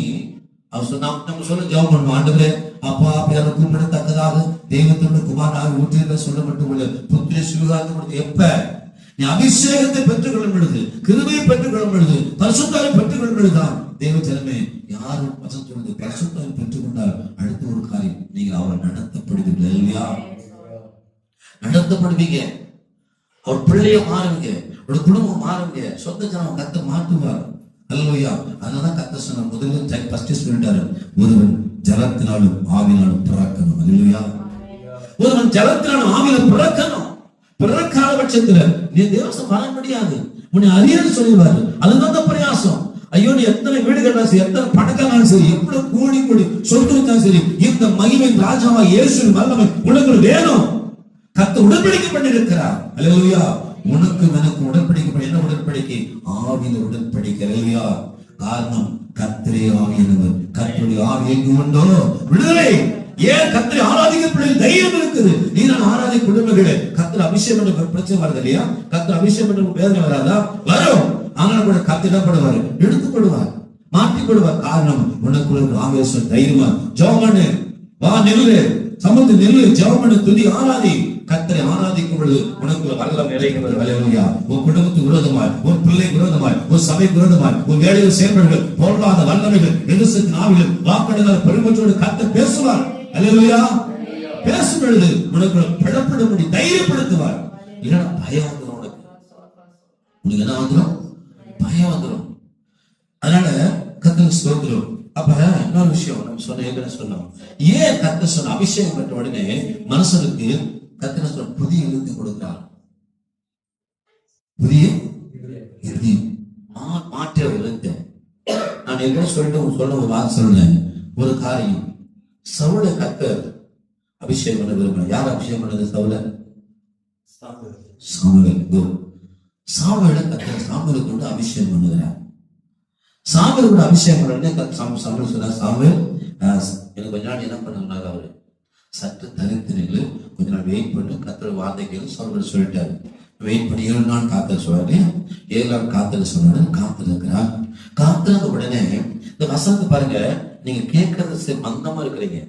நம்ம சொல்ல ஜெபம் பண்ணுவோம். ஆண்டவரே, அப்பா பிதாவை கூப்பிடத்தக்கதாக தேவனுடைய குமாரன் ஆவி ஊற்றில சொல்லப்பட்டுள்ள புத்திர சுவிகாரத்தை எப்ப நீ அபிஷேகத்தை பெற்றுக் கொள்ளும் பொழுது, கிருபையை பெற்றுக் கொள்ளும் பொழுது, பரிசுத்தாவை பெற்றுக் கொள்ளும் பொழுதுதான் தேவ ஜனமே யாரும் வசனம் சொல்லுது, பரிசுத்தாவை பெற்றுக் கொண்டால் அடுத்த ஒரு காரியம், நீங்க அவரை நடத்தப்படுவீர்கள். இல்லையா? நடத்தப்படுவீங்க. அவர் பிள்ளைய மாறுவீங்க, ஒரு குடும்பம் மாறுவீங்க, சொந்த ஜனம் கத்த மாற்றுவார். அல்லையா? அதனாலதான் கத்த சொன்ன முதல்ல ஃபர்ஸ்ட் சொல்லிட்டாரு, ஒருவன் ஜலத்தினாலும் ஆவினாலும் பிறக்கணும். அல்லையா? ஒருவன் ஜலத்தினாலும் ஆவியில பிறக்கணும். பிறக்காத பட்சத்துல நீ தேவசம் வர முடியாது. உன்னை அறியன்னு சொல்லிடுவாரு. அதுதான் பிரயாசம். ஐயோ, நீ எத்தனை வீடு கட்டாலும் சரி, எத்தனை பணக்காரனாலும் சரி, எப்படி கூடி சொத்து வச்சாலும் சரி, இந்த மகிமை ராஜாவா இயேசுவின் வல்லமை உனக்கு வேணும். கர்த்தர் உடன்படிக்கை பண்ணிருக்கிறார். அல்லேலூயா. உனக்கு எனக்கு உடன்படிக்கை. என்ன உடன்படிக்கை? ஆவியில உடன்படிக்கை. அல்லேலூயா. காரணம், கர்த்தரே ஆவியானவர். கர்த்தருடைய ஆவி எங்கு உண்டோ விடுதலை. ஏன் கர்த்தரை ஆராதிக்க தைரியம் இருக்குது. நீ நான் ஆராதிக்க குடும்பங்களே கர்த்தர் கர்த்தர் அபிஷேகம் பண்ண பிரச்சனை வருது இல்லையா? கர்த்தர் அபிஷேகம் பண்ண வேதனை வராதா? வரும். ஆனால் கூட கர்த்தர் என்ன பண்ணுவாரு? எடுத்துக்கொள்வார், மாற்றிக்கொள்வார். காரணம், உனக்குள்ள ஆவேசம், தைரியமா ஜெபம் பண்ணு, வா நெல்லு, சமந்து நெல்லு, ஜெபம் பண்ணு, துதி, ஆராதி. கர்த்தரை ஆராதிக்கும் பொழுது உனக்குள்ள வரலாம் நிலைக்கிறது. ஹல்லேலூயா. உன் குடும்பத்துக்கு விரோதமாய், உன் பிள்ளை விரோதமாய், உன் சபை விரோதமாய், உன் வேலையில் செயல்படுகள், பொருளாத வல்லமைகள், எதிர்த்து ஆவிகள், வாக்கெடுங்கள் பெருமற்றோடு கர்த்தர் பேசுவார். ஹல்லேலூயா. பேசும் பொழுது உனக்குள்ள பிளப்படும்படி தைரியப்படுத்துவார். இல்லைன்னா பயம் வந்துடும். உனக்கு என்ன வந்துடும்? பயம் வந்துடும். அதனால கர்த்தருக்கு ஸ்தோத்திரம். அப்ப இன்னொரு விஷயம் நம்ம சொன்னோம், ஏன் கர்த்தர் சொன்ன அபிஷேகம் பெற்ற உடனே மனுஷனுக்கு கர்த்தர் சொன்ன புதிய எழுதி கொடுக்கிறார். புதிய எழுதி மாற்ற எழுத்த நான் ஏற்கனவே சொல்ல ஒரு வார்த்தை சொன்னேன். ஒரு காரியம், சவுலை கர்த்தர் அபிஷேகம் பண்ண விரும்புகிறார். யார் அபிஷேகம் பண்ணது? சாமுவேலை கர்த்தர் சாமுவேலுக்கு கொண்டு அபிஷேகம் பண்ணுகிறார். சாமுவேல் கூட அபிஷேகம் பண்ண சாமுவேல் சொன்னார், சாமுவேல் எனக்கு கொஞ்ச நாள் என்ன பண்ணாரு? அவரு சற்று தனித்து நின்று கொஞ்ச நாள் வெயிட் பண்ணு, கர்த்தர் வார்த்தைகள் சாமுவேல் சொல்லிட்டாரு. வெயிட் பண்ணி 7 நாள் காத்தல் சொல்றாரு. 7 நாள் காத்தல் சொன்னாரு. காத்துல இருக்கிறார். காத்துல உடனே இந்த வசனத்தை பாருங்க, நீங்க கேட்கறது மந்தமா இருக்கிறீங்க.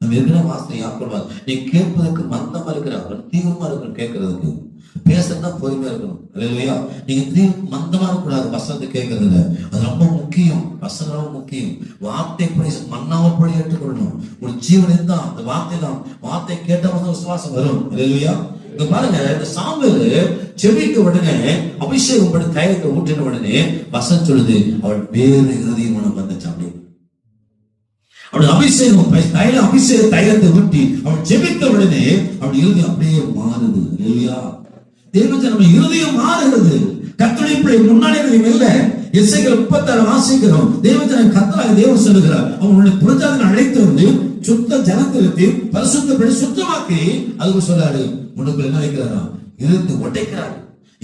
நம்ம இருக்கிற வாசனை யாக்கொள்வார். நீங்க கேட்பதற்கு மந்தமா இருக்கிறாங்க, தீவிரமா இருக்கணும். கேட்கறதுக்கு பேசத்தான் பொறுமையா இருக்கணும். இல்லையா? நீங்க மந்தமா இருக்கக்கூடாது. வசனத்தை கேட்கறதுல அது ரொம்ப முக்கியம். வசனம் ரொம்ப முக்கியம். வார்த்தை மன்னாமப்படி ஏற்றுக்கொள்ளணும். ஒரு ஜீவன் தான் அந்த வார்த்தை தான். வார்த்தை கேட்டவங்க விசுவாசம் வரும். இல்லையா? இங்க பாருங்க, இந்த சாமுவேல் செவிக்க உடனே அபிஷேகம் பண்ணி தைலத்தை ஊற்றின உடனே வசனம் சொல்லுது, அவள் வேறு இறுதியும் உனக்கு வந்துச்சு. அப்படி அவள் அபிஷேகம் தைலத்தை ஊட்டி அவள் ஜெபித்த உடனே அவள் இறுதி அப்படியே மாறுது. இல்லையா? தேவஜனம் இருதயம் மாறுகிறது. கர்த்தருடைய பிள்ளை முன்னாடி இல்ல. எசேக்கியேல் 36 வாசிக்கிறோம். தேவஜனம் கர்த்தராக தேவன் சொல்லுகிறார், அவனுடைய புறஜாதிகளை அழைத்து வந்து சுத்த ஜனத்திற்கு பரிசுத்தப்படி சுத்தமாக்கி அதுக்கு சொல்றாரு, உனக்கு என்ன வைக்கிறாரா? இருந்து உடைக்கிறார்.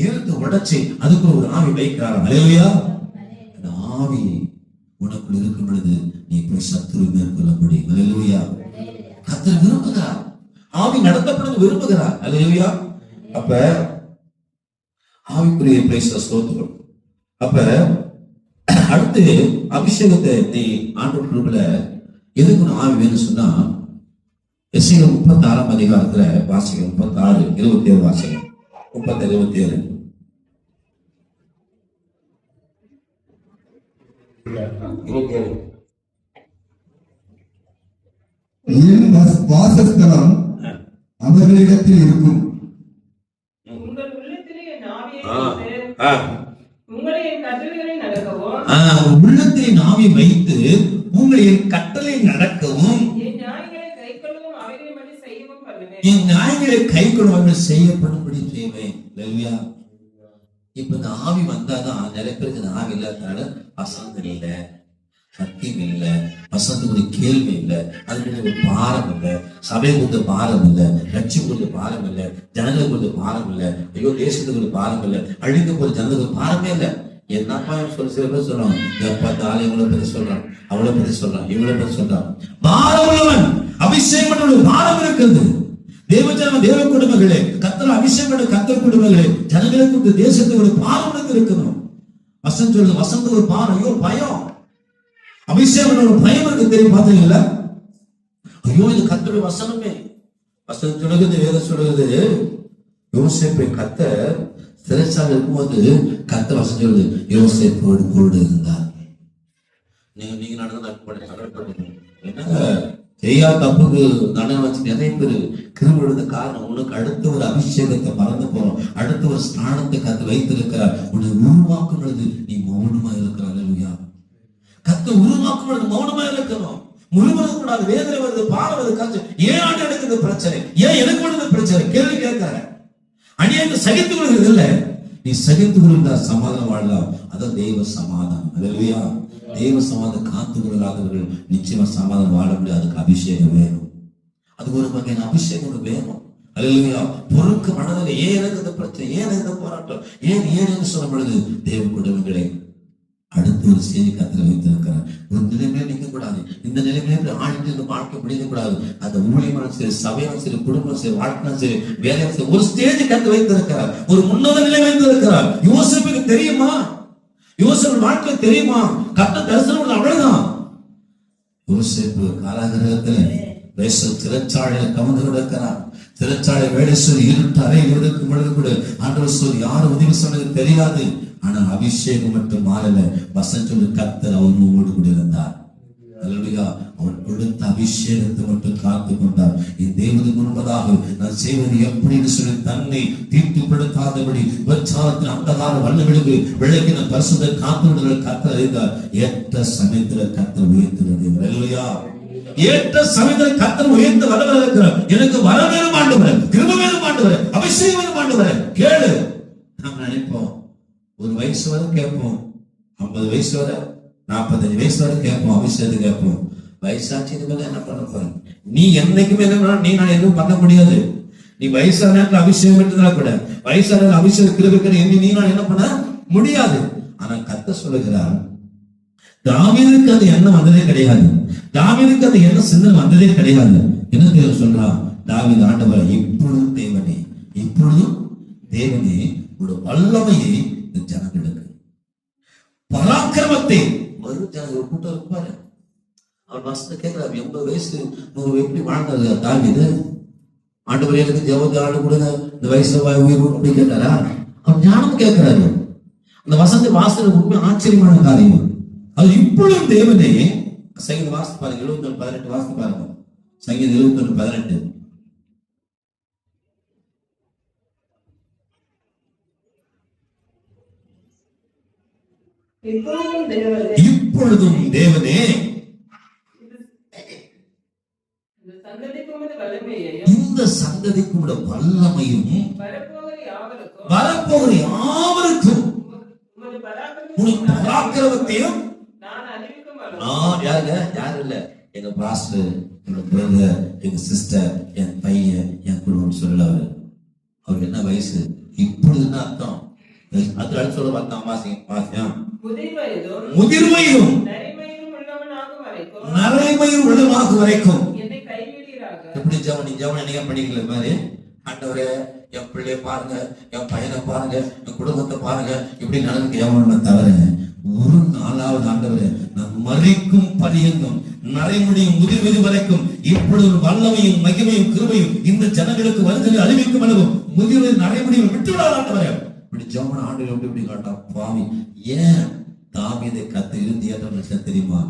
இருந்து உடைச்சு அதுக்குள்ள ஒரு ஆவி வைக்கிறார். ஹல்லேலூயா. அந்த ஆவி உனக்குள் இருக்கும் பொழுது நீ போய் சத்துரு மேற்கொள்ளப்படி. ஹல்லேலூயா. கர்த்தர் விரும்புகிறார், ஆவி நடத்தப்படுவது விரும்புகிறார். ஹல்லேலூயா. அப்ப ஆவிக்குரிய பிரைஸ் ஸ்தோத்திரம். அப்ப அடுத்து அபிஷேகத்தை நீ ஆண்டவர் கிருபையில எதுக்கு ஆவி வேணும்னு சொன்னா, எசேக்கியேல் 36 அதிகாரத்துல வாசிக்கிறோம். 36, 27 வாசிக்கிறோம். 30, 27. என் வாசஸ்தலம் அவர்களிடத்தில் இருக்கும். உங்கள் உள்ளத்திலே என் ஆவியை வைத்து உங்களை என் கட்டளைகளை நடக்கவும், உள்ளத்தின் ஆவி வைத்து உங்களை என் கட்டளை நடக்கவும், என் நியாயங்களை கைக்கொள்ளவும் அவைகளின்படி செய்யவும் பண்ணுவேன். என் நியாயங்களை கைக்கொள்ளவும் செய்யப்படும்படி செய்வேன். ஹல்லேலூயா. இப்ப இந்த ஆவி வந்தாதான் நிறைய பேருக்கு இந்த ஆவி இல்லாதனால வசந்தம் இல்லை, சத்தியம் இல்லை, வசந்தத்துக்கு கேள்வி இல்லை, அதுக்கு ஒரு பாரம் இல்லை, சபை கொடுத்த பாரம் இல்லை, லட்சியம் கொடுத்த பாரம் இல்லை, ஜனங்களுக்கு கொடுத்த பாரம் இல்லை, ஐயோ தேசத்துக்கு ஒரு பாரம் இல்லை, அழிக்க போற ஜனங்களுக்கு பாரமே இல்லை. என்னப்பா சில பேர் சொல்றான், பார்த்து ஆளை இவங்களை பத்தி சொல்றான், அவளை பத்தி சொல்றான், இவளை பத்தி சொல்றான். பாரம் உள்ளவன் அபிஷேகம் பாரம் இருக்கிறது. தேவஜன தேவ குடும்பங்களே, கர்த்தர் அபிஷேகம் கர்த்தர் குடும்பங்களே, ஜனங்களுக்கு தேசத்துக்கு ஒரு பாரம் இருக்கணும். வசந்த் சொல்லுது, வசந்த் ஒரு பாரம், ஐயோ பயம். அபிஷேகம் ஒரு பயம் இருக்கு, தெரியும் பாத்தீங்களா? ஐயோ இது கர்த்தருடைய வசனமே. வசனம் சொல்லுகிறது, வேதம் சொல்லுகிறது, யோசேப்பை கர்த்தர் சிறைச்சாலையில் இருக்கும்போது கர்த்தர் வசனம் சொல்லுது, யோசேப்போடு கூட இருந்தார். நீங்க நடந்து என்னங்க செய்யா தப்புக்கு நடன வச்சு நிறைய பேர் கிருபையுடைய காரணம், உனக்கு அடுத்த ஒரு அபிஷேகத்தை மறந்து போறோம், அடுத்த ஒரு ஸ்நானத்தை கத்து வைத்திருக்கிறார். உன்னை உருவாக்கும் பொழுது நீ மௌனமா இருக்கிற. அல்லேலூயா. கத்து உருவாக்கும் பொழுது மௌனமா இருக்கணும். முழுவதும் கூடாது. வேதனை வருது, பாரம் வருது, கஷ்டம். ஏன் ஆண்டு எனக்கு பிரச்சனை, ஏன் எனக்கு வருது பிரச்சனை? கேள்வி கேட்கிற அநியாயத்தை சகித்துக் கொள்கிறது இல்லை. நீ சகித்துக் கொள்ளுந்தா சமாதானம் வாழலாம். அதான் தெய்வ சமாதானம். அல்லேலூயா. தெய்வ சமாதானம் காத்து கொள்ளாதவர்கள் நிச்சயமா சமாதானம் வாழ முடியாது. அதுக்கு அபிஷேகம் வேணும். அதுக்கு ஒரு வகையான அபிஷேகம் வேணும். அல்லேலூயா. பொறுக்கு மனதில் ஏன் எனக்கு இந்த பிரச்சனை, ஏன் இந்த போராட்டம், ஏன் என்று சொல்லும் பொழுது தேவ குடும்பங்களை அடுத்து ஒரு செய்தி கத்திர வைத்திருக்கிறார். ஒரு நிலைமையில நிற்க கூடாது. இந்த நிலைமையில ஆடிட்டு இந்த வாழ்க்கை முடிக்க கூடாது. அந்த ஊழியமானும் சரி, சபையாலும் சரி, குடும்பம் சரி, வாழ்க்கையும் சரி, வேலையும் சரி, ஒரு ஸ்டேஜ் கத்து வைத்திருக்கிறார், ஒரு உன்னத நிலை வைத்திருக்கிறார். யோசேப்புக்கு தெரியுமா? யோசேப்பு வாழ்க்கை தெரியுமா? கர்த்தர் தரிசனம் அவ்வளவுதான். யோசேப்பு காலாகிரகத்துல சிறைச்சாலையில கவர்ந்து கிடக்கிறார். சிறைச்சாலை வேலை சொல்லி இருட்டு அறையில் இருக்கும் பொழுது கூட ஆண்டவர் சொல்லி யாரும் உதவி சொன்னது தெரியாது. ஆனா அபிஷேகம் மட்டும் மாறல. வசனம் சொல்லி கர்த்தர் அவனோடு கூட இருந்தார். அல்லேலூயா. அவன் கொடுத்த அபிஷேகத்தை மட்டும் காத்து கொண்டார். என் தேவனுக்கு முன்பதாக நான் செய்வது எப்படின்னு சொல்லி தன்னை தீட்டுப்படுத்தாதபடி விபச்சாரத்தின் அந்தகார வல்லவிழுக்கு விளக்கின பரிசுத்த காத்து கர்த்தர் அறிந்தார். ஏற்ற சமயத்துல கர்த்தர் உயர்த்துகிறது. அல்லேலூயா. ஏற்ற சமயத்தில் கர்த்தர் உயர்த்த வல்லவர் இருக்கிறார். எனக்கு வர வேணும் ஆண்டவரே, கிருபை வேணும் ஆண்டவரே, அபிஷேகம் வேணும் ஆண்டவரே, கேளு. நாம் நினைப்போம் ஒரு வயசு வரை கேட்போம், 50 வயசு வரை, 45 வயசு வரை கேட்போம், அபிஷேகத்தை கேட்போம். வயசாச்சு இதுக்கு என்ன பண்ண போறேன்? நீ என்னைக்குமே நீ நான் எதுவும் பண்ண முடியாது. நீ வயசான நேரத்தில் அபிஷேகம் இருந்தா கூட வயசான அபிஷேகம் கிருபை நீ நான் என்ன பண்ண முடியாது. ஆனா கர்த்தர் சொல்லுகிறார், தாவீதுக்கு அந்த எண்ணம் வந்ததே கிடையாது. தாவீதுக்கு அந்த எண்ணம் சிந்தனை வந்ததே கிடையாது. என்ன தேவன் சொல்றான்? தாவீது ஆண்டவரே, இப்பொழுதும் தேவனே, இப்பொழுதும் தேவனே, ஒரு வல்லமையை இந்த ஜனங்களுக்கு, பராக்கிரமத்தை ஒரு கூட்டம் இருப்பாரு. அவர் வசனத்தை கேட்கிறார், 80 வயசு 100 எப்படி வாழ்ந்தது தாவீது? ஆண்டவரே எனக்கு ஜெபத்தை ஆண்டு கொடுங்க, இந்த வயசுல உயிர் அப்படி கேட்டாரா? அவர் ஞானம் கேட்கிறாரு. அந்த வசனத்தை வாசனை உண்மை ஆச்சரியமான காரியம். அது இப்பொழுதும் தேவனே. சங்கீதம் வாசித்து பாருங்க, 71:18 வாசித்து பாருங்க. சங்கீதம் 71:18. இப்பொழுதும் தேவனே, இந்த சந்ததிக்கும் வல்லமையும் வரப்போகிற யாவருக்கும் பராக்கிரமத்தையும் யாரு இல்ல, எங்க பாஸ்டர், எங்க பிரதர், எங்க சிஸ்டர், என் பையன், என் குடும்பம் சொல்லவர். அவருக்கு என்ன வயசு? இப்பொழுதுன்னு அர்த்தம். அது அடுத்து சொல்ல பார்த்தா வாசியம் முதிர்வயதும் நரைமையும் உள்ளமாகும் வரைக்கும். எப்படி ஜவன் நீங்க பண்ணிக்கல மாதிரி, ஆண்டவரே என் பிள்ளைய பாருங்க, என் பையனை பாருங்க, என் குடும்பத்தை பாருங்க, இப்படி நடந்து எவன தவிர ஒரு நாளாவது ஆண்டவரே நான் மறிக்கும் பரியங்கும் நரைமுடியும் முதிர்வது வரைக்கும் இப்பொழுது வல்லமையும் மகிமையும் கிருபையும் இந்த ஜனங்களுக்கு வருகிறது அறிவிக்கும் அளவும் முதிர்வது நரைமுடியும் விட்டுவிடாத ஆண்டவரே. இப்படி ஜவன் ஆண்டு எப்படி காட்டா பாவி. ஏன் தாவீதை கத்து இருந்து ஏற்ற தெரியுமா?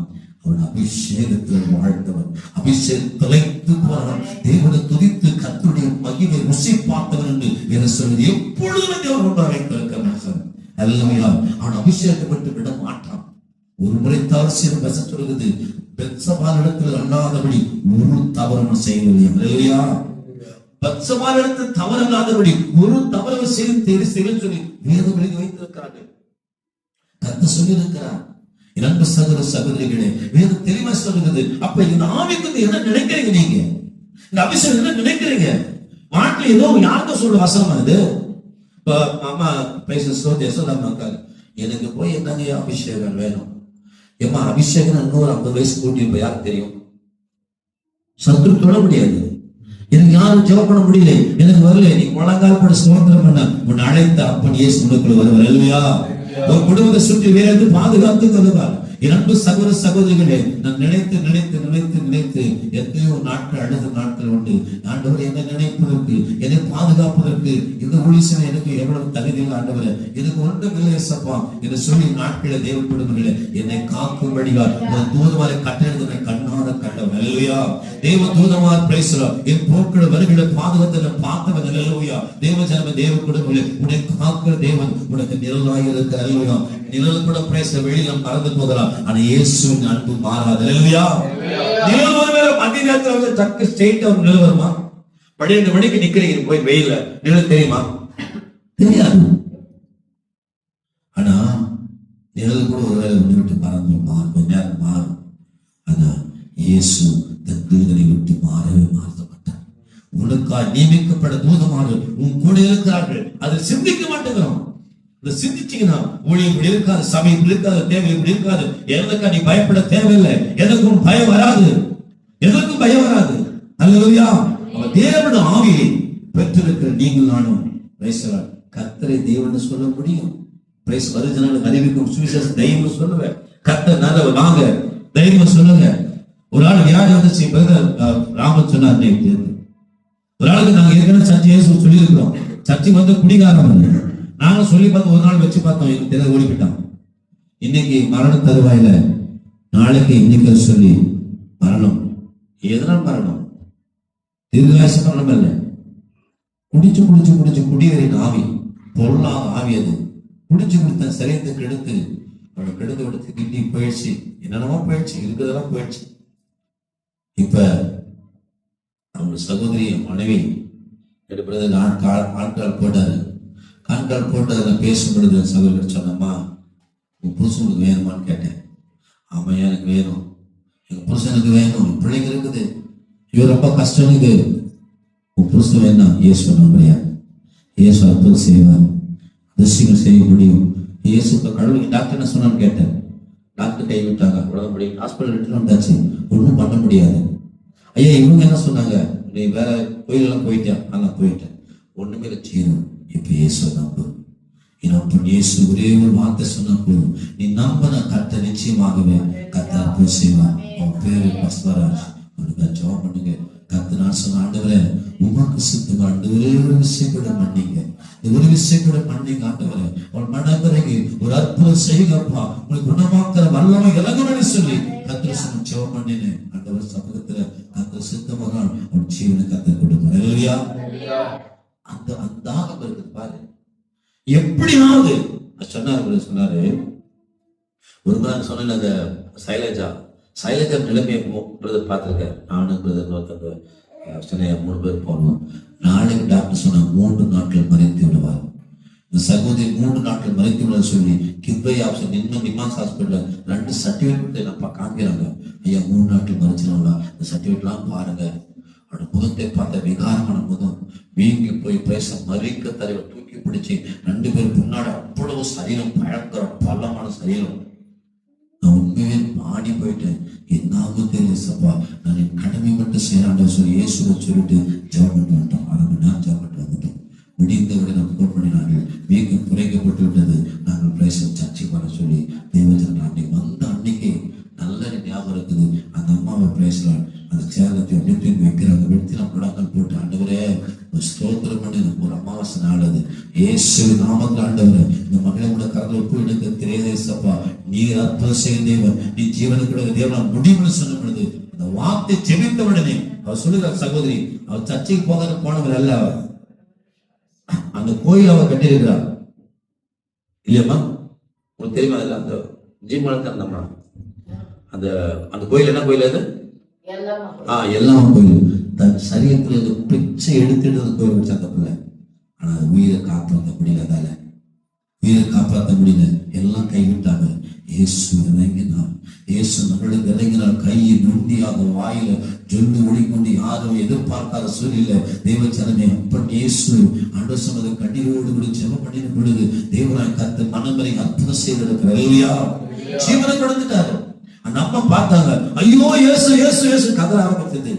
அவன் அபிஷேகத்தில் வாழ்ந்தவன், அபிஷேகம் தொலைத்து போனவன், தேவனை துதித்து கர்த்தருடைய மகிமை ருசி பார்த்தவன் என்று என்ன சொல்வது எப்பொழுதுமே தேவன் ஒன்றாக வைத்திருக்க மனுஷன். அல்லமையா அவன் அபிஷேகம் விட்டு விட மாட்டான். ஒரு முறை தவறு வசம் சொல்கிறது, பெத்சபாலிடத்தில் அல்லாதபடி ஒரு தவறும் செய்யவில்லை. அல்லையா, பெத்சபாலிடத்தில் தவறல்லாதபடி ஒரு தவறு செய்து சொல்லி வேதம் எழுதி வைத்திருக்கிறார்கள். கர்த்தர் சொல்லி இருக்கிறார். இரண்டு சகோதரிகளே, வேதம் தெளிவா சொல்லுகிறது. அப்ப இந்த ஆவிக்கு என்ன நினைக்கிறீங்க? நீங்க இந்த அபிஷேகம் என்ன நினைக்கிறீங்க? வாழ்க்கை ஏதோ யாருக்கும் சொல்ற வசனம் இது. இப்ப அம்மா பேச சொல்லாம எனக்கு போய் என்னங்க அபிஷேகம் வேணும்? ஏமா அபிஷேகம் இன்னொரு 50 வயசு கூட்டி இப்ப யாருக்கு தெரியும்? சத்துரு தொட முடியாது. எனக்கு யாரும் ஜெபம் பண்ண முடியல, எனக்கு வரல. நீ முழங்கால் போட சுதந்திரம் பண்ண உன்னை அழைத்த அப்பன் இயேசு உனக்குள்ள வருவார். இல்லையா? ஒரு குடும்பத்தை சுற்றி வேற பாதுகாத்து கொள்வார். இரண்டு சகோதரிகளே, நான் நினைத்து நினைத்து நினைத்து நினைத்து எத்தனையோ நாட்கள் அழுத நாட்கள் உண்டு. ஆண்டவர் என்னை நினைப்பதற்கு, என்னை பாதுகாப்பதற்கு இந்த ஊழியனை எனக்கு எவ்வளவு தகுதியில் ஆண்டவர் எனக்கு ஒன்றும் இல்லை சப்பா என்று சொல்லி நாட்களை தேவ குடும்பங்களே என்னை காக்கும்படியார் ஒரு தூதமாரை கட்டெடுத்து கண்ணார கண்டவன். அல்லேலூயா. தேவ தூதமார் பேசுறார். என் போக்கள் வருகிற பாதுகாத்தை பார்த்தவன். அல்லேலூயா. தேவ ஜனமே, தேவ குடும்பங்களே, உன்னை காக்கிற தேவன் உனக்கு நிழலாக இருக்கிற. அல்லேலூயா. நிழல் கூட பேச வெளியில மறந்து போகலாம், ஆனா இயேசுவின் அன்பு மாறாது. அல்லேலூயா. நிழல் ஒருவேளை மதிய நேரத்துல வந்து டக்கு ஸ்ட்ரெயிட்டா ஒரு நிழல் வருமா? 12 மணிக்கு நிக்கிறீங்க போய் வெயில, நிழல் தெரியுமா? தெரியாது. ஆனா நிழல் கூட ஒருவேளை உன்னை விட்டு மறந்து மாறும், கொஞ்ச நேரம் மாறும். ஆனா இயேசு தன் தூதனை விட்டு மாறவே மாற்றப்பட்டார். உனக்காய் நியமிக்கப்பட்ட தூதமானவர் உன் கூட இருக்கிறார்கள். அதை சிந்திக்க மாட்டேங்கிறோம். இதை சிந்திச்சீங்கன்னா ஊழியம் இப்படி இருக்காது, சபை இப்படி இருக்காது, தேவை இப்படி இருக்காது, எதுக்கா நீ பயப்பட தேவையில்லை, எதற்கும் பயம் வராது, எதற்கும் பயம் வராது. அல்லேலூயா. தேவனுடைய ஆவியை பெற்றிருக்கிற நீங்கள் நானும் கர்த்தரை தேவன் சொல்ல முடியும். வருஜனங்களுக்கு அறிவிக்கும் சுவிசேஷ தைரியம் சொல்லுவேன். கர்த்தர் நல்லவர், வாங்க தைரியம் சொல்லுங்க. ஒரு ஆள் வியாதி வந்துச்சு, ராமன் சொன்னார், ஒரு ஆளுக்கு நாங்க ஏற்கனவே சர்ச்சை சொல்லி இருக்கிறோம், சர்ச்சை வந்து குடிகாரம் நாங்க சொல்லி பார்த்து ஒரு நாள் வச்சு பார்த்தோம், எனக்கு தெரிய ஓடிக்கிட்டான். இன்னைக்கு மரண தருவாயில, நாளைக்கு இன்னைக்கு சொல்லி மரணம். எதனால் மரணம்? தீர்காச மரணம் அல்ல, குடிச்சு குடிச்சு குடிச்சு குடியேறின ஆவி, பொருளாக ஆவி. அது குடிச்சு குடித்த சரீரத்துக்கு எடுத்து அவளை கெடுத்து விடுத்து கிண்டி போயிடுச்சு, என்னென்னமோ போயிடுச்சு, இருக்கிறதெல்லாம் போயிடுச்சு. இப்ப அவங்க சகோதரி மனைவி எடுப்பது ஆட்கால் போட்டாரு. ஆட்கால் போட்டதுல பேசும் பொழுது சகோதரி சொன்னம்மா, உங்க புருஷனுக்கு வேணுமான்னு கேட்டேன். ஆமா எனக்கு வேணும், எங்க புருஷனுக்கு வேணும், பிள்ளைங்க இருக்குது, இவர் ரொம்ப கஷ்டம், இது உன் புருஷன் வேணும். இயேசு நம்புறியா? இயேசு அற்புதம் செய்வார், அதிசயங்கள் செய்ய முடியும். இயேசு கடவுளுக்கு டாக்டர் என்ன சொன்னான்னு கேட்டேன். டாக்டர் கை விட்டாங்க, உடம்பு முடியும், ஹாஸ்பிட்டல் எடுத்துட்டு வந்தாச்சு, ஒன்றும் பண்ண முடியாது. ஐயா இவங்க என்ன சொன்னாங்க, நீ வேற கோயிலெல்லாம் போயிட்டியா? நான் போயிட்டேன், ஒண்ணுமே செய்யணும். இப்ப இயேசு நம்பு, இயேசு ஒரே ஒரு வார்த்தை சொன்ன போதும், நீ நம்பின கர்த்தர் நிச்சயமாகவே கர்த்தர் அற்புதம் செய்வார். அவன் பேரு பஸ்வராஜ். ஜெபம் பண்ணுங்க. கர்த்தர் நான் சொன்ன ஆண்டவரே உமக்கு சித்தம், ஆண்டவரே ஒரு விஷயம் கூட பண்ணீங்க, ஒரு விஷயம் கூட பண்ணீங்க ஆண்டவரே, அவள் மனதிறங்கி ஒரு அற்புதம் செய்யுங்கப்பா, உங்களுக்கு குணமாக்கிற வல்லமை இறங்கணும்னு சொல்லி கர்த்தர் சொன்ன ஜெபம் பண்ணினேன். ஆண்டவர் சமூகத்துல கர்த்தர் சித்தமாக அவன் ஜீவனை கர்த்தர் கொடுப்பார். அல்லேலூயா. அந்த தாகம் இருக்குது பாரு. எப்படியாவது சொன்னாரு ஒரு மாதிரி சொன்ன அந்த சைலஜா நிலைமையை பார்த்திருக்கேன். நானும் பிரதர் சொன்ன 3 பேர் போனோம். நாளைக்கு டாக்டர் சொன்ன 3 நாட்கள் மறைத்து விடுவார். இந்த சகோதரி 3 நாட்கள் மறைத்து விட சொல்லி கிப்பை ஆப்ஷன் இன்னும் நிமாஸ் ஹாஸ்பிட்டல்ல 2 சர்டிபிகேட் நம்ம காமிக்கிறாங்க. ஐயா 3 நாட்கள் மறைச்சிடலாம், இந்த சர்டிபிகேட்லாம் பாருங்க. அவனோட முகத்தை பார்த்த விகாரமான முகம் வீங்கி போய் பேச மறிக்க தலைவர் தூக்கி பிடிச்சி 2 பேர் முன்னாடி அவ்வளவு சரீரம் பயங்கர பள்ளமான சரீரம். நான் உண்மையே பாடி போயிட்டேன், என்னாகும் தெரியல சப்பா, நான் என் கடமை மட்டும் செய்யறாண்ட சொல்லி இயேசுவை சொல்லிட்டு ஜெபம் பண்ணிட்டு வந்துட்டோம். 1/2 மணி நேரம் ஜெபம் பண்ணிட்டு வந்துட்டோம். முடிந்தவரை நம்ம கோட் பண்ணினார்கள், வீக்கம் குறைக்கப்பட்டு விட்டது, நாங்கள் பிரைஸ் சர்ச்சை பண்ண சொல்லி தேவஜன அன்னைக்கு வந்த அன்னைக்கு நல்ல ஞாபகம் இருக்குது. அந்த அம்மாவை பிரைஸ்லாம் அந்த சேலத்தை எடுத்து வைக்கிறாங்க, வெட்டி நம்மளாக்கள் போட்டு ஆண்டவரே ஸ்தோத்திரம் பண்ணி ஒரு அமாவாசை நாள் அது இயேசு நாமத்தில் ஆண்டவரே இந்த மகளோட கரங்களை ஒப்பு எடுக்க தெரியாதே சப்பா, நீர் அற்புதம் செய்ய தேவன், நீ ஜீவனுக்கு தேவன் முடிவுன்னு சொன்ன பொழுது அந்த வார்த்தை செபித்த உடனே அவர் சொல்லுகிறார், சகோதரி அவர் சர்ச்சைக்கு போனவர் அல்ல, அவர் அந்த கோயில் அவர் கட்டியிருக்கிறார் இல்லையம்மா, உங்களுக்கு தெரியுமா? அதுல அந்த ஜீவனத்தை அந்த அந்த கோயில் என்ன கோயில் அது? எல்லாம் கோயில். தன் சரீரத்துல பிச்சை எடுத்துட்டு அந்த கோயில் வச்ச அந்த பிள்ளை. ஆனா அது உயிரை காப்பாற்ற முடியல, அதால உயிரை காப்பாற்ற முடியல, எல்லாம் கைவிட்டாங்க. இயேசு இறங்கினார், இயேசு நம்மளுக்கு இறங்கினார். கையை நுண்டியாக வாயில சொல்லி ஓடிக்கொண்டு யாரும் எதிர்பார்க்காத சூழ்நிலை தேவச்சனமே அப்பன் இயேசு அன்று சொன்னது கண்ணீரோடு கூட ஜெபம் பண்ணின பொழுது தேவனாய் கர்த்தர் மனமறை அற்புதம் செய்திருக்கிறார். இல்லையா? ஜீவனை கொடுத்துட்டாரு. அந்த அம்மா பார்த்தாங்க, ஐயோ இயேசு இயேசு இயேசு கதற ஆரம்பித்தது.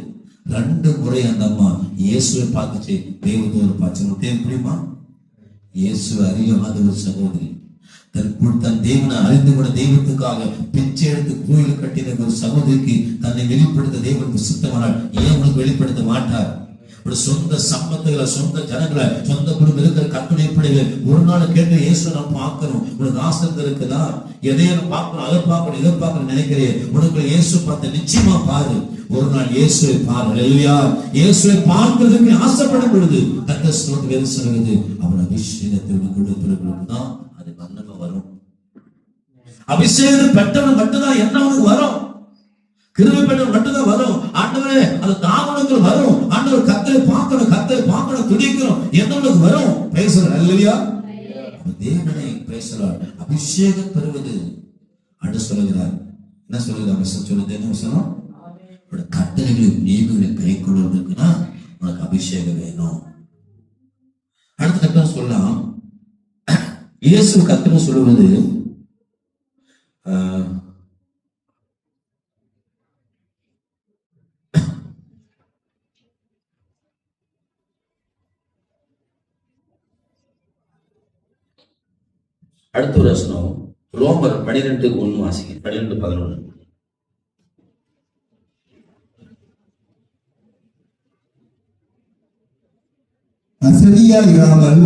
2 முறை அந்த அம்மா இயேசுவை பார்த்துச்சு, தேவதூர் பார்த்து தெரியுமா? இயேசு அறியாத ஒரு சகோதரி தன் தேவனை அறிந்து கூட தெய்வத்துக்காக பிச்சை எடுத்து கோயில் கட்டின ஒரு சகோதரிக்கு தன்னை வெளிப்படுத்த தேவனுக்கு சுத்தமானார். ஏன் உங்களுக்கு வெளிப்படுத்த மாட்டார்? ஒரு சொந்த சம்பந்தங்களை, சொந்த ஜனங்களை, சொந்த குடும்பம் இருக்கிற கட்டுரை பிள்ளைகள் ஒரு நாள் கேட்டு இயேசு நம்ம பார்க்கணும். உனக்கு ஆசை இருக்குதா? எதையும் பார்க்கணும், அதை பார்க்கணும், இதை பார்க்கணும் நினைக்கிறேன், உனக்கு இயேசு பார்த்த நிச்சயமா பாரு. ஒரு நாள் இயேசுவை பாரு. அல்லேலூயா. இயேசுவை பார்க்கிறதுக்கு ஆசைப்படும் பொழுது கர்த்தர் சொல்றது வேறு சொல்லுது, அவன் அபிஷேகத்தை கொடுப்பவர்களுக்கு தான் அது மன்னம வரும். அபிஷேகம் பெற்றவன் மட்டும்தான் என்ன அவனுக்கு வரும், கிருபை பெற்றவன் மட்டும்தான் வரும். ஆண்டவரே அது தாமனங்கள் வரும். ஆண்டவர் கர்த்தரை பார்க்கணும் துடிக்கிறோம், என்னவனுக்கு வரும். பேசுறார். அல்லேலூயா. தேவனை பேசுறார். அபிஷேகம் பெறுவது அன்று சொல்லுகிறார். என்ன சொல்லுகிறார்? சொல்லுது என்ன சொன்னோம்? கட்டளைகளை நீங்களை கை கொள்வதற்குன்னா உனக்கு அபிஷேகம் வேணும். அடுத்த கட்டம் சொல்லலாம், இயேசு கர்த்தர் சொல்லுவது அடுத்த ஒரு வசனம் ரோமர் 12:1 வாசிங்க. 12:11. அசதியா இராமல்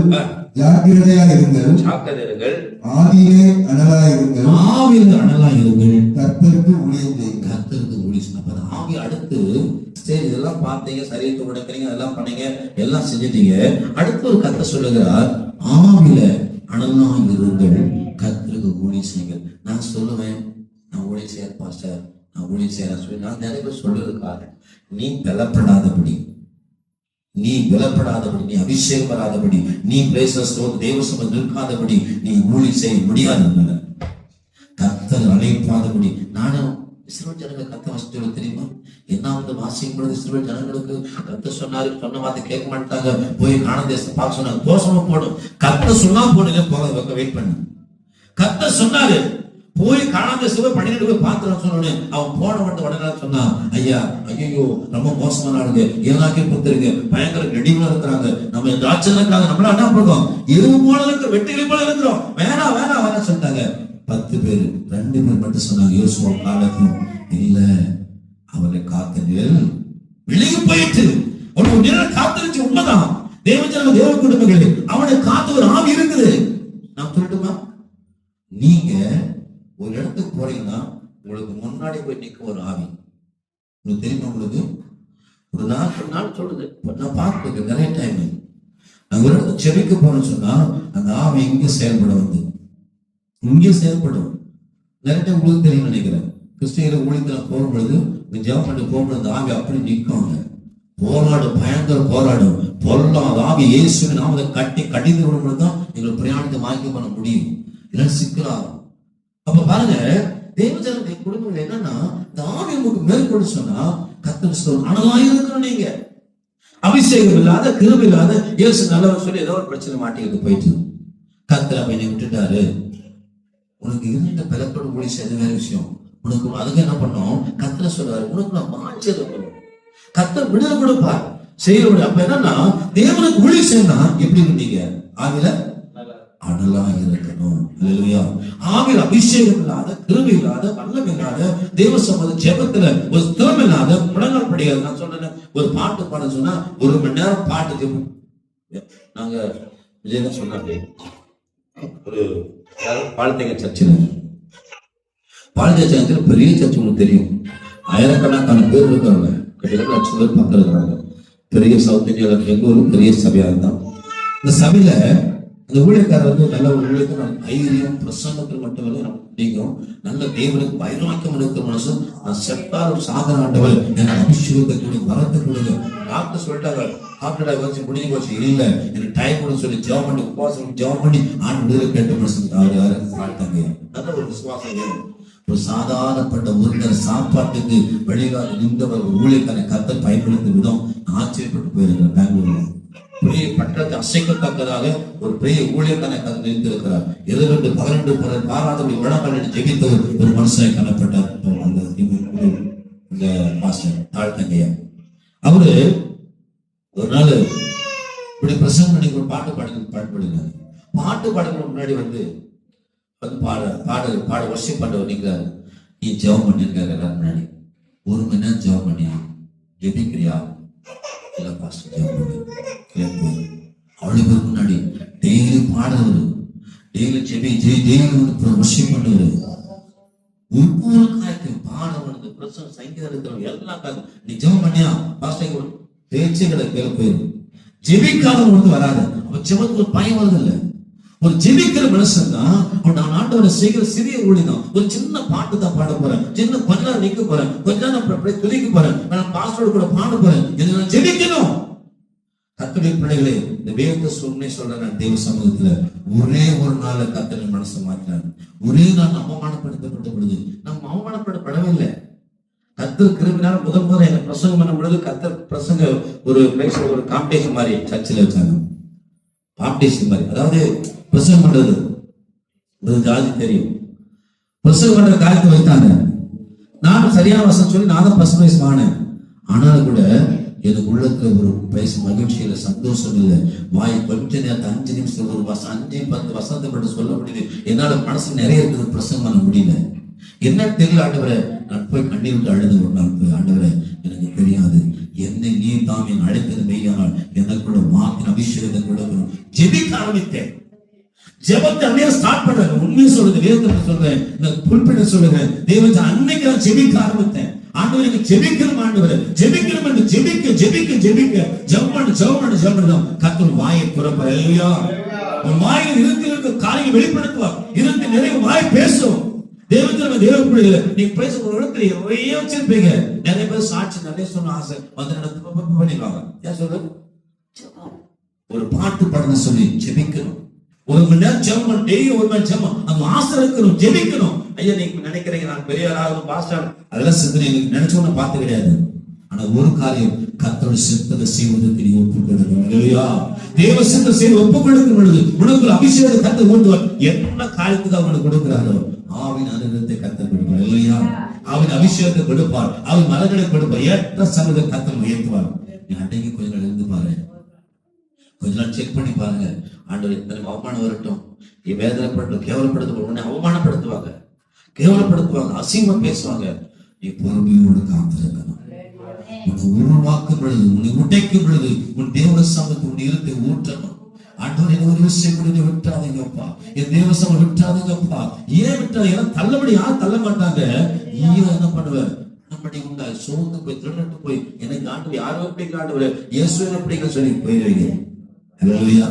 ஜாக்கிரதையா இருங்கள். ஆவியிலே அனலாயிருங்கள். ஆவியிலே அனலாயிருங்கள். கர்த்தருக்கு ஊழியம் செய்யுங்கள். கர்த்தருக்கு ஊழியம். அப்ப ஆவி அடுத்து சரி இதெல்லாம் பார்த்தீங்க, சரீரத்தை உடைக்கிறீங்க, அதெல்லாம் பண்ணீங்க, எல்லாம் செஞ்சிட்டீங்க. அடுத்து ஒரு கர்த்தர் சொல்லுகிறார், ஆவியில அனலாயிருங்கள், கர்த்தருக்கு ஊழியம் செய்யுங்கள். நான் சொல்லுவேன், நான் ஊழியம் செய்ய பாஸ்டர், நான் ஊழியம் செய்ய சொல்லி நான் நிறைய பேர் சொல்றதுக்காக நீ பலப்படாதபடி, நீ விலப்படாதபடி, நீ அபிஷேகம் வராதபடி, நீ தேவசபை நிற்காதபடி நீ ஊழி செய்ய முடியாது. கர்த்தர் அழைப்பாதபடி. நானும் இஸ்ரவேல் ஜனங்க கர்த்தர் வசனம் தெரியுமா? என்ன வாசிக்கும் பொழுது இஸ்ரவேல் ஜனங்களுக்கு கர்த்தர் சொன்னாரு, சொன்ன வார்த்தை கேட்க மாட்டாங்க, போய் காண தேசம் பார்க்க சொன்னாங்க. தோசமா போடும், கர்த்தர் சொன்னா போடுங்க, போக வெயிட் பண்ணு. கர்த்தர் சொன்னாரு போய் காணாத சிவ 12 போய் பார்த்து சொன்ன அவன் போன உடனே சொன்னான், ஐயா ஐயோ ரொம்ப மோசமான ஆளுங்க, ஏனாக்கே புத்தருங்க, பயங்கர நெடிவா இருக்கிறாங்க, நம்ம ராட்சதம் இருக்காங்க, நம்மள என்ன பண்ணுறோம், எருவு போல இருக்கிற வெட்டிகளை போல இருக்கிறோம், வேணாம் வேணாம் வேணாம் சொல்லிட்டாங்க. 10 பேர் 2 பேர் மட்டும் சொன்னாங்க, யோசுவா காலத்தும் இல்ல, அவரை காத்ததில் விலகி போயிட்டு ஒரு நேரம் காத்திருச்சு. உண்மைதான், தேவஜன தேவ குடும்பங்களே, அவனை காத்து ஒரு ஆவி இருக்குது. நான் சொல்லட்டுமா, நீங்க ஒரு இடத்துக்கு போறீங்கன்னா உங்களுக்கு முன்னாடி போய் நிற்க ஒரு ஆவி உங்களுக்கு தெரியுமா? உங்களுக்கு ஒரு நாள் சொல்லுது, நான் பார்த்துருக்கேன் நிறைய டைம். நாங்க ஒரு இடத்துக்கு செவிக்க போறோம்னு சொன்னா அந்த ஆவி இங்கே செயல்பட வந்து இங்கே செயல்படும். நிறைய டைம் உங்களுக்கு தெரியும் நினைக்கிறேன். கிறிஸ்டியர்கள் ஊழியத்தில் போகும்பொழுது ஜெபம் பண்ணி போகும்போது அந்த ஆவி அப்படி நிற்கும், போராடும், பயங்கர போராடும், பொருளாத ஆவி இயேசுவின் நாமத்தை கட்டி கடிந்து விடும்போது தான் எங்களுக்கு பிரயாணத்தை வாங்கி பண்ண முடியும், இல்லைன்னா சிக்கலாகும். அப்ப பாருங்க, தேவஜனத்தை குடும்பங்கள் என்னன்னா இந்த ஆவி உங்களுக்கு மேற்கொண்டு சொன்னா கர்த்தர் அனலாயிருக்கணும். நீங்க அபிஷேகம் இல்லாத, கிருபை இல்லாத, இயேசு நல்லவர் சொல்லி ஏதோ ஒரு பிரச்சனை மாட்டிக்கிட்டு போயிட்டு கர்த்தர் அப்ப என்னை விட்டுட்டாரு. உனக்கு இருந்த பலப்பட ஊழி செய்த வேற விஷயம். உனக்கு அதுக்கு என்ன பண்ணோம், கர்த்தர் சொல்றாரு, உனக்கு நான் மாஞ்சது கர்த்தர் விடுதலை கொடுப்பார் செய்ய. அப்ப என்னன்னா தேவனுக்கு ஊழி செய்யணும். எப்படி இருந்தீங்க? ஆவில அனலா இருக்கணும். ஆவியில் அபிஷேகம் இல்லாத, கிருபை இல்லாத, வல்லம் இல்லாத, தேவ சம்பந்த ஜெபத்துல ஒரு திறமை இல்லாத முழங்கால் படியாது. நான் சொல்றேன், ஒரு பாட்டு பாட சொன்னா 1 மணி நேரம் பாட்டு ஜெபம். நாங்க விஜயதான் சொன்னாங்க, ஒரு பாலத்தேங்க சர்ச்சில், பாலத்தேங்க சர்ச்சில் பெரிய சர்ச்சு உங்களுக்கு தெரியும், ஆயிரக்கணக்கான பேர் இருக்காங்க, கிட்டத்தட்ட 1,00,000 பேர் பக்கம் இருக்கிறாங்க. பெரிய சவுத் இந்தியாவில் எங்க ஊரும் பெரிய சபையா இருந்தான். இந்த சபையில அந்த ஊழியக்காரர் வந்து நல்ல ஒரு ஊழியக்காரர், தைரியம், பிரசங்கத்தில் மட்டுமல்ல நமக்கு பிடிக்கும், நல்ல தேவனுக்கு வைராக்கியம் இருக்கிற மனசு. நான் செத்தாலும் சாதன ஆண்டவர் எனக்கு அபிஷேகத்தை கொடு, வரத்தை கொடுங்க. டாக்டர் சொல்லிட்டாங்க, ஹார்ட் வச்சு முடிஞ்சு போச்சு, இல்ல எனக்கு டைம் கூட சொல்லி ஜெபம் பண்ணி உபவாசம் ஜெபம் பண்ணி ஆண்டு கேட்ட மனசு வாழ்த்தாங்க. நல்ல ஒரு விசுவாசம் வேணும். ஒரு சாதாரணப்பட்ட ஒரு சாப்பாட்டுக்கு வழிகால நின்றவர் ஒரு ஊழியக்காரை கர்த்தர் பயன்படுத்தும் விதம் ஆச்சரியப்பட்டு போயிருக்கிறார். பெங்களூர்ல பெரிய பட்டத்தை அசைக்கத்தக்கதாக ஒரு பெரிய ஊழியக்கான கதை நிறுத்திருக்கிறார். 12 பாராதபடி உலகம் ஜெபித்த ஒரு மனுஷனை காணப்பட்டார். அந்த மாஸ்டர் தாழ்த்தங்கையா அவரு ஒரு நாள் இப்படி பிரசங்கம் பண்ணி ஒரு பாட்டு பாடுகிறார். பாட்டு பாடுகிற முன்னாடி வந்து பாட வர்ஷிப் பண்றவர் நிற்கிறாரு. நீ ஜெபம் பண்ணிருக்காரு எல்லாரும் முன்னாடி 1 மணி நேரம் ஜெபம் பண்ணியா, ஜெபிக்கிறியா? இல்ல பாஸ்டர் ஜெபம் பண்ணு. அவ்வளவு பேர் முன்னாடி டெய்லி பாடுறவர், டெய்லி டெய்லி வர்ஷிப் பண்ணுவாரு. ஒவ்வொரு காய்க்கும் பாடவனுக்கு பிரசவம் சங்கீதம் இருக்கிறவங்க எல்லாம் காய்க்கும். நீ ஜெபம் பண்ணியா பாஸ்டர்? பேச்சுகளை கேட்க போயிடும். ஜெபிக்காதவனுக்கு வராது. அவன் ஜெபத்துக்கு ஒரு பயம் வருது இல்ல. ஒரு ஜெபிக்கிற மனுஷன் தான் நான் ஆண்டவரை செய்கிற சிறிய ஊழியம். ஒரு சின்ன பாட்டு தான் பாட போறேன், சின்ன கொஞ்ச நேரம் நிக்க போறேன், கொஞ்ச நேரம் துதிக்க போறேன், நான் பாஸ்டரோட கூட பாட போறேன், இதை நான் ஜெபிக்கணும். கர்த்தருடைய பிள்ளைகளே, இந்த வேத சொன்னே சொல்றேன், தேவ சமூகத்துல ஒரே ஒரு நாள் கர்த்தரின் மனசை மாற்றினார். ஒரே நாள் அவமானப்படுத்தப்பட்ட பொழுது நம்ம அவமானப்படவே இல்லை. கர்த்தர் கிருபினால முதல் எனக்கு பிரசங்கம் பண்ணும் பொழுது கர்த்தர் பிரசங்க ஒரு காம்படிஷன் மாதிரி சர்ச்சில் வச்சாங்க. காம்படிஷன் மாதிரி, அதாவது பிரசங்கம் பண்றது ஒரு ஜாதி தெரியும். பிரசவம் பண்ற காரியத்தை வைத்தாங்க. நானும் சரியான வசனம் சொல்லி நான் தான் ஃபர்ஸ்ட் பிரைஸ் வாங்கினேன். ஆனாலும் கூட எனக்கு உள்ளத்துல ஒரு பிரைஸ் மகிழ்ச்சியில சந்தோஷம் இல்லை. வாய் கொஞ்ச நேரத்தை 5 நிமிஷம் ஒரு 5-10 வசனத்தை மட்டும் சொல்ல முடியுது. என்னால மனசு நிறைய இருக்குது, பிரசங்கம் பண்ண முடியல. என்ன தெரியல ஆண்டவரே. நான் போய் கண்ணீர் விட்டு அழுது ஒரு நாள் போய், ஆண்டவரே எனக்கு தெரியாது, என்னை நீ தாம் என் அழைத்தது மெய்யானால் எனக்குள்ள வாக்கின் அபிஷேகத்தை கொடுக்கணும். ஜெபிக்க ஆரம்பித்தேன். ஜெபத்தை அன்னைய ஸ்டார்ட் பண்றேன். உண்மையை சொல்றது, வேதத்தை சொல்றேன், இந்த புல்பிட்ட சொல்றேன். தேவன் அன்னைக்கு நான் ஜெபிக்க ஆரம்பித்தேன். ஆண்டவருக்கு ஜெபிக்கணும், ஆண்டவரே ஜெபிக்கணும் என்று ஜெபிக்க ஜெபிக்க ஜெபிக்க ஜெபம் கர்த்தர் வாயை திறப்பார். ஹல்லேலூயா. உன் வாயில் இருக்க காரியங்களை வெளிப்படுத்துவார். இருக்க நிறைய வாய் பேசும். தேவத்திற்கு தேவ பிள்ளைகளை நீங்க பேச ஒரு இடத்துல நிறைய வச்சிருப்பீங்க. நிறைய பேர் சாட்சி நிறைய சொன்ன ஆசை வந்து பண்ணிடுவாங்க. ஏன் சொல்றது? ஒரு பாட்டு பாடணும் சொல்லி ஜெபிக்கணும். 1 மணி நேரம் ஜெபம், டெய்லி 1 மணி நேரம் ஜெபம். அந்த ஆசை இருக்கணும், ஜெபிக்கணும். ஐயா நீங்க நினைக்கிறீங்க நான் பெரியவராக பாஸ்டர் அதெல்லாம் சிந்தனை எனக்கு நினைச்சோன்னு பார்த்து கிடையாது. ஆனா ஒரு காரியம், கர்த்தருடைய சித்தத்தை செய்வதற்கு நீ ஒப்புக்கொடுக்கணும். ஹல்லேலூயா. தேவ சித்தத்தை செய்து ஒப்புக்கொடுக்கும் பொழுது உனக்கு அபிஷேகத்தை கர்த்தர் ஊட்டுவார். என்ன காரியத்துக்கு அவனுக்கு கொடுக்கிறாரோ ஆவின் அனுகிரகத்தை கர்த்தர் கொடுப்பார். ஹல்லேலூயா. ஆவின் அபிஷேகத்தை கொடுப்பார், ஆவின் மரங்களை கொடுப்பார். ஏற்ற சமயத்தை கர்த்தர் உயர்த்துவார். நீ அன்னைக்கு கொஞ்ச நாள் இருந்து பாரு, கொஞ்ச நாள் செக் பண்ணி பாருங்க. ஆண்டவர் அவமானம் வரட்டும், வேதனைப்படட்டும், கேவலப்படுத்த உடனே அவமானப்படுத்துவாங்க, கேவலப்படுத்துவாங்க, அசிங்கமா பேசுவாங்க. நீ பொறுமையோடு காத்திருக்கணும். உன்னை உருவாக்கும் பொழுது, உன்னை உடைக்கும் பொழுது உன் தேவ சமூகத்தை உன் இருத்தை ஊற்றணும். ஆண்டவர் என்ன ஒரு விஷயம் கூட நீ விட்டாதீங்கப்பா, என் தேவ சமூகம் விட்டாதீங்கப்பா. ஏன் விட்டா? ஏன்னா தள்ளபடி யாரும் தள்ள மாட்டாங்க. நீயும் என்ன பண்ணுவ? நம்மடி உண்டா சோர்ந்து போய் திருநட்டு போய் எனக்கு ஆண்டவர் யாரோ பிடிக்கிற ஆண்டவர் இயேசு என்ன பிடிக்க சொல்லி போயிருவீங்க. ஹல்லேலூயா.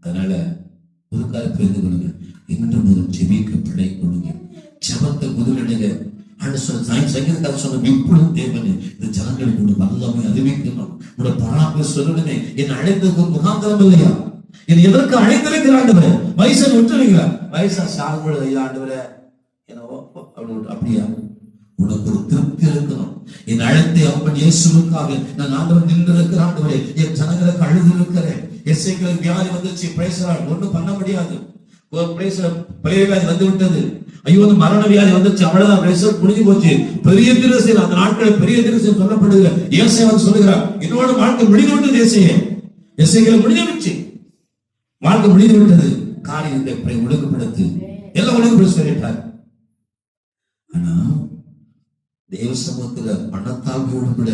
அதனால ஒரு காரியத்தை எழுந்து கொள்ளுங்க. இன்று முதல் ஜெபிக்க பிழை கொடுங்க. ஜெபத்தை முதலிடுங்க. சங்கீதக்காரர் சொன்ன இப்பொழுதும் தேவனே இந்த ஜனங்களுக்கு வல்லமை அறிவிக்கணும். உங்களோட பராமரி சொல்லணுமே. என்னை அழைத்ததுக்கு ஒரு முகாந்திரம் இல்லையா? என்னை எதற்கு அழைத்திருக்கிற ஆண்டவரே? வயசை விட்டுறீங்களா? வயசா சாகும்பொழுது ஐயா ஆண்டவரே என்னவோ அப்படியா? உனக்கு ஒரு திருப்தி இருக்கணும். என் அழைத்தை அவன் இயேசுவுக்காக நான் ஆண்டவர் நின்று இருக்கிற ஆண்டவரே, என் ஜனங்களுக்கு அழுது இருக்கிறேன். எஸ்ஐக்களுக்கு வியாதி வந்துச்சு, பேசுறாள், ஒண்ணும் பண்ண முடியாது. பழைய வியாதி வந்து விட்டது. ஐயோ மரண வியாதி வந்துச்சு, அவ்வளவுதான், பேசுறது முடிஞ்சு போச்சு. பெரிய திருசேன் அந்த நாட்களில் பெரிய திருசேன் சொல்லப்படுகிற ஏசை வந்து சொல்லுகிறார், என்னோட வாழ்க்கை முடிந்து விட்டது. எஸ்ஐகளை முடிஞ்சிருச்சு, வாழ்க்கை முடிந்து விட்டது. காரியத்தை ஒழுங்குபடுத்து, எல்லாம் ஒழுங்குபடுத்த சொல்லிட்டார். ஆனா தேவ சமூகத்துல பணத்தாழ்வோடு கூட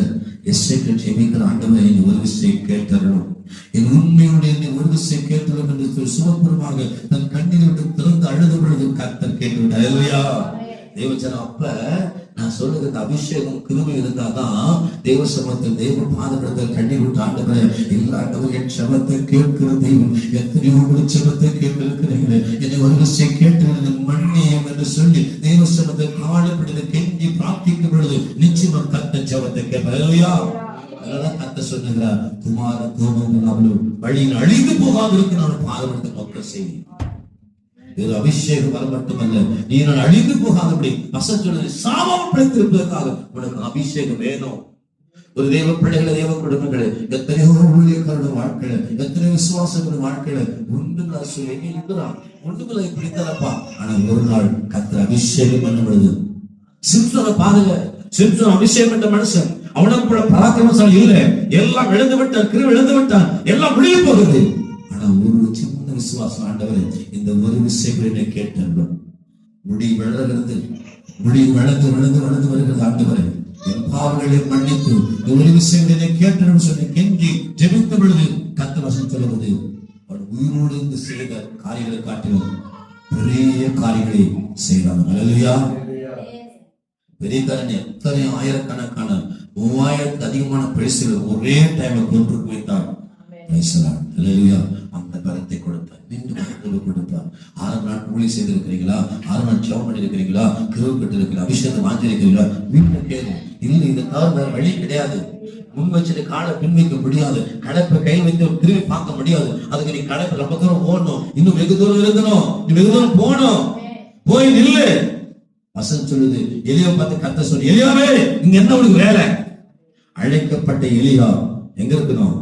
எஸ்ஐக்கள் ஜெபிக்கிற ஆண்டவரை ஒரு விஷயம் கேட்டறணும். என் உண்மையோடு என்னை ஒரு விஷயம் கேட்டலும் என்று சுமப்புறமாக தன் கண்ணீர் விட்டு திறந்து அழுத பொழுது கர்த்தர் கேட்டுவிட்டார். ஹல்லேலூயா. தேவச்சனம் அப்ப நான் சொல்லுகிற அபிஷேகம் கிருபை இருந்தாதான் தேவ சமூகத்தில் தேவ பாதத்தில் கண்ணீர் விட்டு ஆண்டவரே எல்லா ஆண்டவர் என் சபத்தை கேட்கிற தெய்வம், எத்தனையோ சபத்தை கேட்டிருக்கிறீங்களே, என்னை ஒரு விஷயம் கேட்டு மண்ணியம் என்று சொல்லி தேவ சமூகத்தை காலப்படி கெஞ்சி பிரார்த்திக்கும் பொழுது நிச்சயமா கர்த்தர் சபத்தை கேட்பார். ஹல்லேலூயா. அதனால கர்த்தர் சொல்லுகிறார், குமார கோபம் அவளும் வழியில் அழிந்து போகாது இருக்கு நான் பாதப்படுத்த நோக்க செய்தி. இது அபிஷேகம் வர மட்டுமல்ல, நீ நான் அழிந்து போகாதபடி வசனத்தை சாபம் படைத்திருப்பதற்காக உனக்கு அபிஷேகம் வேணும். ஒரு தேவ பிள்ளைகளை, தேவ குடும்பங்களை, எத்தனையோ ஊழியக்காரோட வாழ்க்கையில, எத்தனையோ விசுவாசங்களோட வாழ்க்கையில ஒன்றுங்களா சொல்லி ஒன்றுங்களை பிடித்தலப்பா. ஆனா ஒரு நாள் கர்த்தர் அபிஷேகம் பண்ண பொழுது சிம்சோனை பாருங்க. சிம்சோன் அபிஷேகம் என்ற மனுஷன், அவனுக்கு கூட பராக்கிரமசாலி இல்லை, எல்லாம் இழந்து விட்டான், கிருபை இழந்து விட்டான், எல்லாம் முடிய போகுது. ஆனா ஒரு சின்ன விசுவாசம், ஆண்டவரே இந்த ஒரு விஷயம் கேட்டோம், முடி வளர்கிறது, முடி வளர்ந்து வளர்ந்து வளர்ந்து வருகிறது. ஆண்டவரே என் பாவங்களை மன்னித்து ஒரு விஷயம் கேட்டோம் சொல்லி கெஞ்சி ஜெபித்த பொழுது கர்த்தர் வசனம் சொல்லுவது, அவன் உயிரோடு இருந்து செய்த காரியங்களை காட்டிலும் பெரிய காரியங்களை செய்தான். ஹல்லேலூயா. பெரிய காரணம் எத்தனை ஆயிரக்கணக்கான 3000க்கு அதிகமான பரிசுகள் ஒரே டைம்ல கொண்டு வைத்தார். ஹல்லேலூயா. அந்த கருத்தை கொடுத்தார், மீண்டும் கொடுத்தார். 6 நாள் ஊழி செய்திருக்கிறீங்களா? 6 நாள் ஜெபம் பண்ணிருக்கிறீங்களா? கிருபை பெற்றிருக்கிறீங்களா? அபிஷேகம் வாங்கியிருக்கிறீங்களா? வீட்டில் கேள்வி இல்லை. இதை தவிர வேற வழி கிடையாது. முன் வச்சுட்டு காலை பின் வைக்க முடியாது, கடைப்பை கை வைத்து திரும்பி பார்க்க முடியாது. அதுக்கு நீ கடைப்பை ரொம்ப தூரம் ஓடணும், இன்னும் வெகு தூரம் இருக்கணும், நீ வெகு தூரம் போகணும். போய் நில்லு. வசனம் சொல்லுது, எலியா பார்த்து கர்த்தர் சொல்லி, எலியாவே இங்க என்ன உனக்கு வேலை? அழைக்கப்பட்ட எலியா எங்க இருக்கணும்?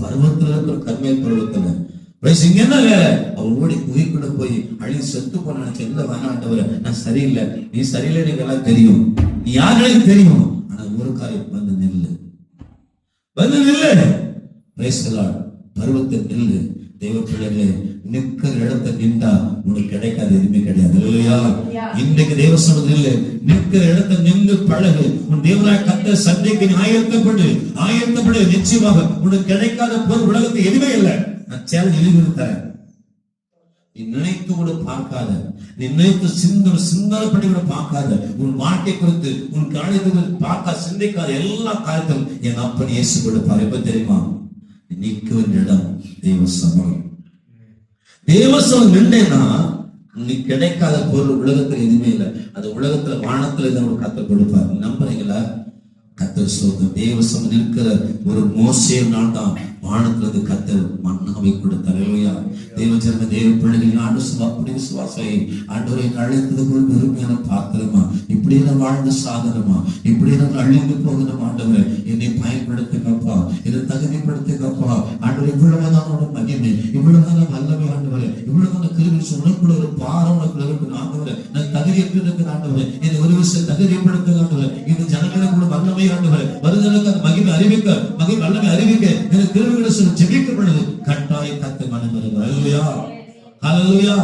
பருவத்தில் இருக்கிற கர்மேல் பருவத்துல இங்க என்ன வேலை? அவர் ஓடி குகைக்குள்ள போய் அழி செத்து போன நினைச்ச எந்த வேணாண்டவரை நான் சரியில்லை, நீ சரியில்லை, நீங்க எல்லாம் தெரியும், நீ யாருக்கு தெரியும், ஆனா ஒரு காரியம் வந்து நில்லு, வந்து நில்லு. பருவத்தை நில்லு. தெய்வ பிள்ளைகளே, நிற்கிற இடத்தை நின்றா உனக்கு கிடைக்காது, எதுவுமே கிடையாது. இல்லையா? இன்றைக்கு தேவ சமூகத்தில் இல்லை, நிற்கிற இடத்தை நின்று பழகு. உன் தேவனாய் கர்த்தர் சந்திக்க ஆயத்தப்படு. நிச்சயமாக உனக்கு கிடைக்காத பொருள் உலகத்துக்கு எதுவுமே இல்லை. நான் சேலஞ்ச் எழுதியிருக்கிறேன். நீ நினைத்து கூட பார்க்காத, நீ நினைத்து சிந்தனைப்படி கூட பார்க்காத, உன் வாழ்க்கை குறித்து உன் காரியத்தை குறித்து பார்க்க சிந்திக்காத எல்லா காரியத்தையும் என் அப்பன் இயேசு கொடுப்பார். எப்ப தெரியுமா? நிற்க வேண்டிய இடம் தேவ சமூகம். தேவ சமூகம் நின்றேன்னா நீ கிடைக்காத பொருள் உலகத்துல எதுவுமே இல்லை. அது உலகத்துல வானத்துல இருந்து கர்த்தர் கொடுப்பார். நம்புறீங்களா? கர்த்தர் சொல்ற தேவ சமூகம் இருக்கிற ஒரு மோசேனால் தான் வானத்துல இருந்து கர்த்தர் மன்னாவை கொடுத்தார். இல்லையா? தேவ பிள்ளைகள் அப்படி விசுவாசை ஆண்டவரை அழைத்தது ஒரு பெருமையான பாத்திரமா, இப்படி நான் வாழ்ந்த சாதனமா, இப்படி நான் அழிந்து போகிற ஆண்டவரை என்னை பயன்படுத்துங்கப்பா, என்னை தகுதிப்படுத்துங்கப்பா. ஆண்டவர் இவ்வளவுதான் மகிமை, இவ்வளவுதான் வல்லமை ஆண்டவரை, இவ்வளவுதான் கிருபை, உனக்குள்ள ஒரு பாரம் உனக்குள்ள இருக்கு ஆண்டவரை, நான் தகுதியற்று இருக்கிற ஆண்டவரை, என்னை ஒரு விஷயம் தகுதிப்படுத்த ஆண்டவரை, இந்த ஜனங்களுக்குள்ள வல்லமை ஆண்டவரை, வருதலுக்கு அந்த மகிமை அறிவிக்க, வல்லமை அறிவிக்க எனக்கு கிருபைகளை சொல்லி ஜெபிக்கப்படுது. கட்டாய கத்து மனதில். ஹல்லேலூயா, ஹல்லேலூயா,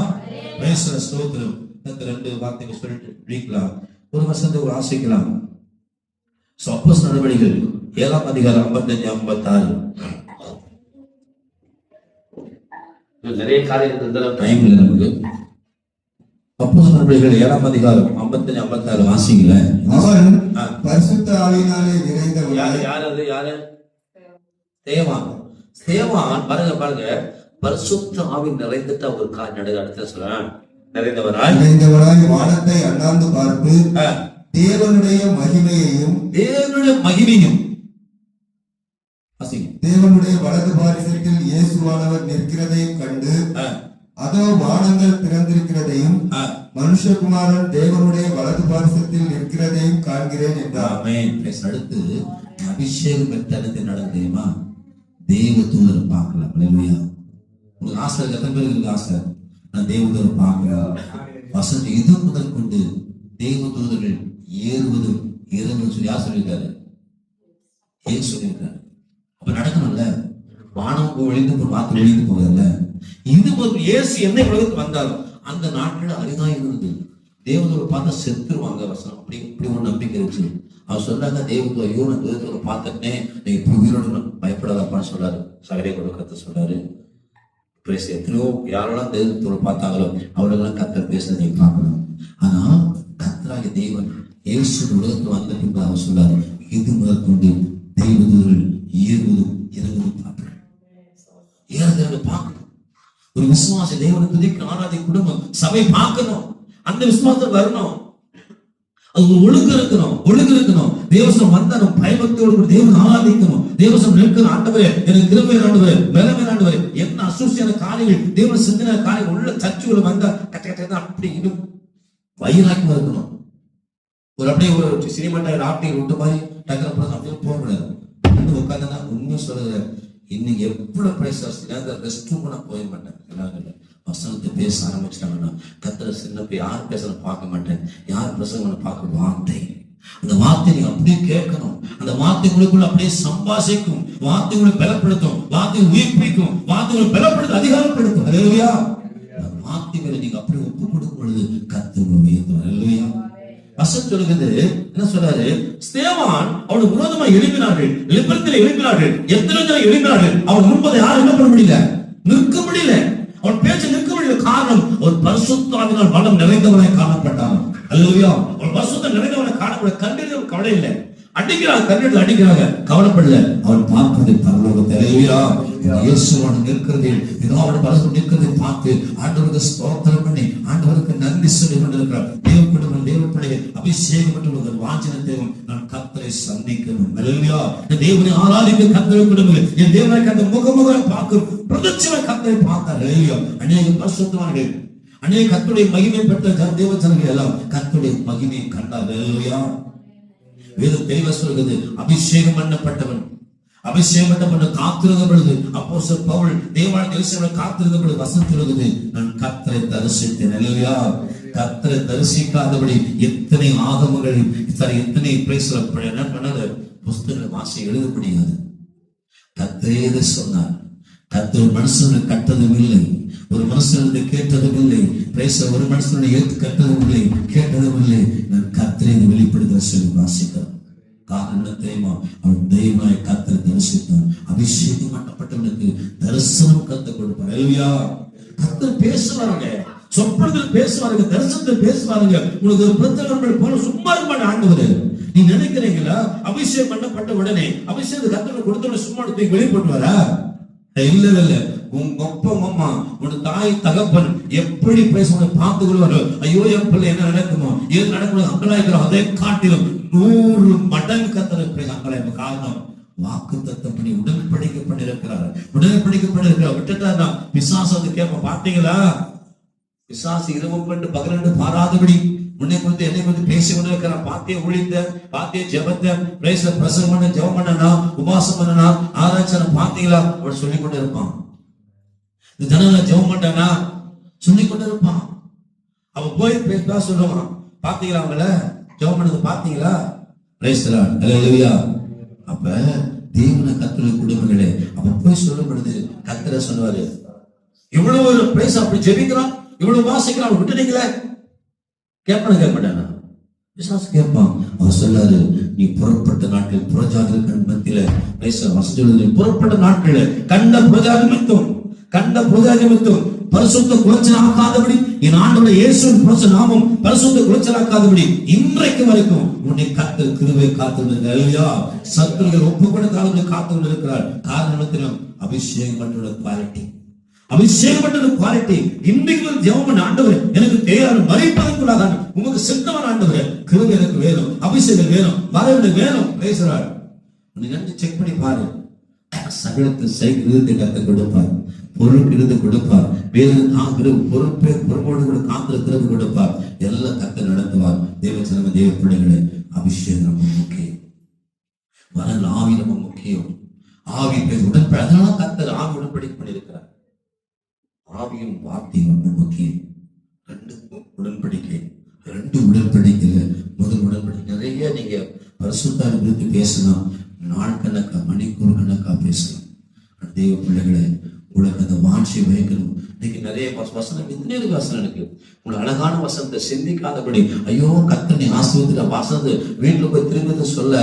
பிரேஸ் தி ஸ்தோத்திரம். ரெண்டு வார்த்தைகள் சொல்லிட்டு முடிக்கலாம். ஒரு வசனத்தை வாசிக்கலாம். அப்போஸ்தலர் நடவடிக்கைகள் 7ஆம் அதிகாரம் 55-56. நிறைய காரியங்கள் இருந்தாலும் டைம் இல்லை நமக்கு. அப்போஸ்தலர் நடவடிக்கைகள் 7ஆம் அதிகாரம் 55-56 வாசிக்கல. அவன் பரிசுத்த ஆவியினாலே நிறைந்தவன். யாரு? தேவான் பாருங்க பரிசுத்த ஆவி நிறைந்துட்டு அவர் அடுத்த சொல்ல நிறைந்தவராய் வானத்தை அண்ணாந்து பார்த்து தேவனுடைய மகிமையையும் தேவனுடைய வலது பாரிசத்தில் இயேசுவானவர் நிற்கிறதையும் கண்டு அதோ வானங்கள் திறந்திருக்கிறதையும் மனுஷகுமாரன் தேவனுடைய வலது பாரிசத்தில் நிற்கிறதையும் காண்கிறேன் என்றார். அடுத்து அபிஷேகம் பெற்றது நடந்தேமா தேவ தூதரை பார்க்கலாம். உங்களுக்கு ஆசை எத்தனை பேருக்கு ஆசை? நான் தேவ தூதரை பார்க்கலாம். வசதி இது முதல் கொண்டு தேவ தூதர்கள் ஏறுவதும் இறங்குவதும் சொல்லி யார் சொல்லியிருக்காரு? ஏன் சொல்லியிருக்காரு? அப்ப நடக்கணும்ல, வானம் ஒழிந்து வார்த்தை ஒழிந்து போகல. இது ஒரு இயேசு என்ன உலகத்துக்கு வந்தாலும் அந்த நாட்கள் அரிதா இருந்தது. தேவதூரை பார்த்தா செத்துருவாங்க. வசனம் அப்படி இப்படி ஒரு நம்பிக்கை இருந்துச்சு. அவர் சொல்றாங்க, தேவதூர் ஐயோ நான் தேவதூரை பார்த்துட்டே நீ இப்படி உயிரோடு பயப்படாதப்பான்னு சொல்றாரு. சகரே கொடுக்கத்த சொல்றாரு. எத்தனையோ யாரெல்லாம் தேவதூரை பார்த்தாங்களோ அவர்களெல்லாம் கர்த்தர் பேசுறதை நீங்க பார்க்கணும். ஆனா கர்த்தராகிய தேவன் இயேசு உலகத்துக்கு வந்த பின்பு அவர் சொல்றாரு, இது முதல் கொண்டு தேவதூர்கள் ஏறுவதும் இறங்குவதும் பார்க்கணும். ஏறுதல் பார்க்கணும். ஒரு விசுவாசி தேவனை துதிக்க ஆராதி குடும்பம் சபை பார்க்கணும். அந்த விசுவாசம் வரணும். அது ஒரு ஒழுங்கு இருக்கணும். தேவசம் வந்தாலும் பயபக்தியோடு தேவன் ஆராதிக்கணும். தேவசம் நிற்கிற ஆண்டவரே எனக்கு கிருபை ஆண்டவரே, பலமே ஆண்டவரே, என்ன அசூசியான காரியங்கள் தேவன் சிந்தின காரியம் உள்ள சர்ச்சுக்குள்ள வந்தா கட்ட கட்ட அப்படி இன்னும் வயிறாக்கி இருக்கணும். ஒரு அப்படியே ஒரு சினிமா ஆப்டிங் விட்டு மாதிரி டக்குனு அப்படியே போக கூடாது. உட்காந்துன்னா உண்மை சொல்றது, இன்னைக்கு எவ்வளவு பேச ரெஸ்ட் ரூம் நான் போய மாட்டேன். வசனத்தை பேச ஆரம்பிச்சிட்டாங்கன்னா கத்திர சின்ன போய் யார் பேசுறத பார்க்க மாட்டேன், யார் பிரசங்க பார்க்க வார்த்தை. அந்த வார்த்தை நீங்க அப்படியே கேட்கணும். அந்த வார்த்தை உங்களுக்குள்ள அப்படியே சம்பாஷிக்கும். வார்த்தை உங்களை பலப்படுத்தும், வார்த்தை உயிர்ப்பிக்கும், வார்த்தை உங்களை பலப்படுத்த அதிகாரப்படுத்தும். அல்லேலூயா. வார்த்தைகளை நீங்க அப்படியே ஒப்பு கொடுக்கும் பொழுது கர்த்தர் உயர்த்துவார். அல்லேலூயா. வசனம் சொல்லுகிறது என்ன சொல்றாரு? ஸ்தேவான் அவனுக்கு விரோதமா எழுப்பினார்கள், லிபர்த்தில் எழுப்பினார்கள், எத்தனை ஜனம் எழுப்பினார்கள். அவன் முன்பதை யாரும் என்ன பண்ண முடியல, நிற்க முடியல. அவன் பேச்சு நிற்க முடியல. காரணம், ஒரு பரிசுத்த ஆவியினால் பலம் நிறைந்தவனாய் காணப்பட்டான். அல்லேலூயா. ஒரு பரிசுத்தம் நிறைந்தவனாய் காணப்பட கண்டிப்பாக கவலை இல்லை. அடிக்கிறாங்க, கண்ணீர் அடிக்கிறாங்க, கவலைப்படல. அவன் பார்ப்பது பரலோகத்தை. அல்லேலூயா. இயேசுவான நிற்கிறது, பிதாவோட பரிசுத்தம் நிற்கிறதை பார்த்து ஆண்டவருக்கு ஸ்தோத்திரம் பண்ணி ஆண்டவருக்கு நன்றி சொல்லி கொண்டிருக்கிறார். தேவ குடும்பம், தேவ பிள்ளைகள், அபிஷேகம் மற்றும் வாஞ்சன தேவன், நான் கர்த்தரை சந்திக்கணும். அல்லேலூயா. தேவனை ஆராதிக்க கர்த்தரை குடும்பங்கள், என் தேவனை கர்த்தர் முகமுகம் பார்க்கும் பிரதட்சண கர்த்தரை பார்த்தார். அல்லேலூயா. அநேக பரிசுத்தவான்கள், அநேக கர்த்தருடைய மகிமை பெற்ற தேவ ஜனங்கள் எல்லாம் கர்த்தருடைய மகிமையை கண்டார். அல்லேலூயா. வேதம் தெளிவா சொல்கிறது, அபிஷேகம் பண்ணப்பட்டவன், அபிஷேகம் பண்ண காத்திருந்த பொழுது அப்போஸ்தலர் பவுல் தேவாலய எருசலேமில் காத்திருந்த பொழுது வசனம் சொல்லுகிறது, நான் கர்த்தரை தரிசித்தேன். அல்லேலூயா. கர்த்தரை தரிசிக்காதபடி எத்தனை ஆகமங்கள் எத்தனை என்ன பண்ணாரு, புஸ்தகங்களை வாசி எழுத முடியாது. கர்த்தரே சொன்னார். கர்த்தர் மனுஷனை கட்டதும் இல்லை, ஒரு மனுஷனை கேட்டதும் இல்லை, ஒரு மனுஷனை ஏற்று கட்டதும் இல்லை, கேட்டதும் இல்லை. நான் கர்த்தரை வெளிப்படுத்த சொல்லி வாசிக்கிறேன். காரணம் தெரியுமா? அவன் தெய்வமாய் கர்த்தரை தரிசித்தான். அபிஷேகம் பண்ணப்பட்டவனுக்கு தரிசனம் கர்த்தர் கொடுப்பார். அல்லேலூயா. கர்த்தர் பேசுவாருங்க, சொப்பனத்தில் பேசுவாருங்க, தரிசனத்தில் பேசுவாருங்க. உனக்கு ஒரு பிரச்சனை போல சும்மா இருக்க ஆண்டவரு. நீ நினைக்கிறீங்களா அபிஷேகம் பண்ணப்பட்ட உடனே அபிஷேகம் கர்த்தர் கொடுத்த சும்மா தூக்கி வெளிப்படுவாரா? இல்ல இல்ல. உங்க அப்பா அம்மா உன் தாய் தகப்பன் எப்படி பேச பார்த்து கொள்வாரோ, ஐயோ என் பிள்ளை என்ன நடக்குமோ, ஏது நடக்கணும் அங்கலாய்க்கிறோம், அதை காட்டிலும் 100 மடங்கு கர்த்தர் அங்கலாய்ப்பு. காரணம், வாக்கு தத்தம் பண்ணி உடன்படிக்கை பண்ணிருக்கிறார். உடன்படிக்கை பண்ணிருக்கிறார். விட்டுட்டாருன்னா பிசாசு வந்து கேட்ப, பாத்தீங்களா பிசாசு 22 பாராதபடி உன்னை குறித்து என்னை குறித்து பேசி கொண்டிருக்கிறான். பாத்திய ஊழித்த, பாத்திய ஜெபத்தை, பிரசங்கம் பண்ண, ஜெபம் பண்ணனா, உபாசம் பண்ணனா, ஆராய்ச்சி பாத்தீங்களா அவன் சொல்லிக் கொண்டு இருப்பான். இந்த ஜனங்களை ஜெபம் பண்ணா சொல்லிக் கொண்டு இருப்பான். அவன் போய் பேச சொல்லுவான், பாத்தீங்களா அவங்கள ஜெபம் பண்ணது பாத்தீங்களா? அல்லேலூயா. அப்ப தேவனை கர்த்தருடைய குடும்பங்களே, அவன் போய் சொல்லும் பொழுது கர்த்தரை சொல்லுவாரு, இவ்வளவு ஒரு பிளேஸ் அப்படி ஜெபிக்கிறான், இவ்வளவு வாசிக்கிறான், விட்டுட்டீங்களே. கேட்பான கேட்க மாட்டானா? விசுவாசம் கேட்பான். அவர் சொல்லாரு, நீ புறப்பட்ட நாட்கள் புறஜாதிகள் கண் மத்தியில புறப்பட்ட நாட்கள் கண்ட புறஜாதிமத்துவம் பரிசுத்த குலைச்சலாக்காதபடி என் ஆண்டவருடைய இயேசுவின் புரட்சி நாமம் பரிசுத்த குலைச்சலாக்காதபடி இன்றைக்கு வரைக்கும் உன்னை கர்த்தர் கிருபை காத்துள்ளார். சத்துருகள் ஒப்புக்கொண்ட காலத்தில் காத்து இருக்கிறார். காரணத்திலும் அபிஷேகம் பண்ற குவாலிட்டி, அபிஷேகம் பண்ற குவாலிட்டி. இன்றைக்கு ஜெபம் பண்ண ஆண்டவர் எனக்கு தேவையான மறைப்பதற்குள்ளாக உமக்கு சித்தமான ஆண்டவர் கிருபை எனக்கு வேணும், அபிஷேகம் வேணும், வரவேற்று வேணும் பேசுறார். செக் பண்ணி பாரு. சகலத்தை செய்கிறது கர்த்தர் கொடுப்பார், பொருளுக்கு இருந்து கொடுப்பார், வேறு பொறுப்போடு கூட காத்திருக்கிறது கொடுப்பார். எல்லாம் கர்த்தர் நடத்துவார். தேவ பிள்ளைகளே, அபிஷேகம் ரொம்ப முக்கியம். வரல் ஆவி ரொம்ப முக்கியம். ஆவி உடன்படி, அதனால கர்த்தர் ஆவி உடன்படிக்கை பண்ணியிருக்கிறார். ஆவியும் வார்த்தையும் ரொம்ப முக்கியம். 2 உடன்படிக்கை, 2 உடன்படிக்கையில முதல் உடன்படிக்கை நிறைய நீங்க பரிசுத்தாவின் குறித்து பேசலாம், நாள் கணக்கா மணிக்கூர் கணக்கா பேசலாம். தேவ பிள்ளைகளை உங்களுக்கு அந்த வாட்சி வைக்கணும். இன்னைக்கு நிறைய வசனம், இன்னொரு வசனம் இருக்கு. உங்களுக்கு அழகான வசனத்தை சிந்திக்காதபடி, ஐயோ கர்த்தனை ஆசீர்வதிக்கிற வசனத்தை வீட்டுல போய் திரும்பி சொல்ல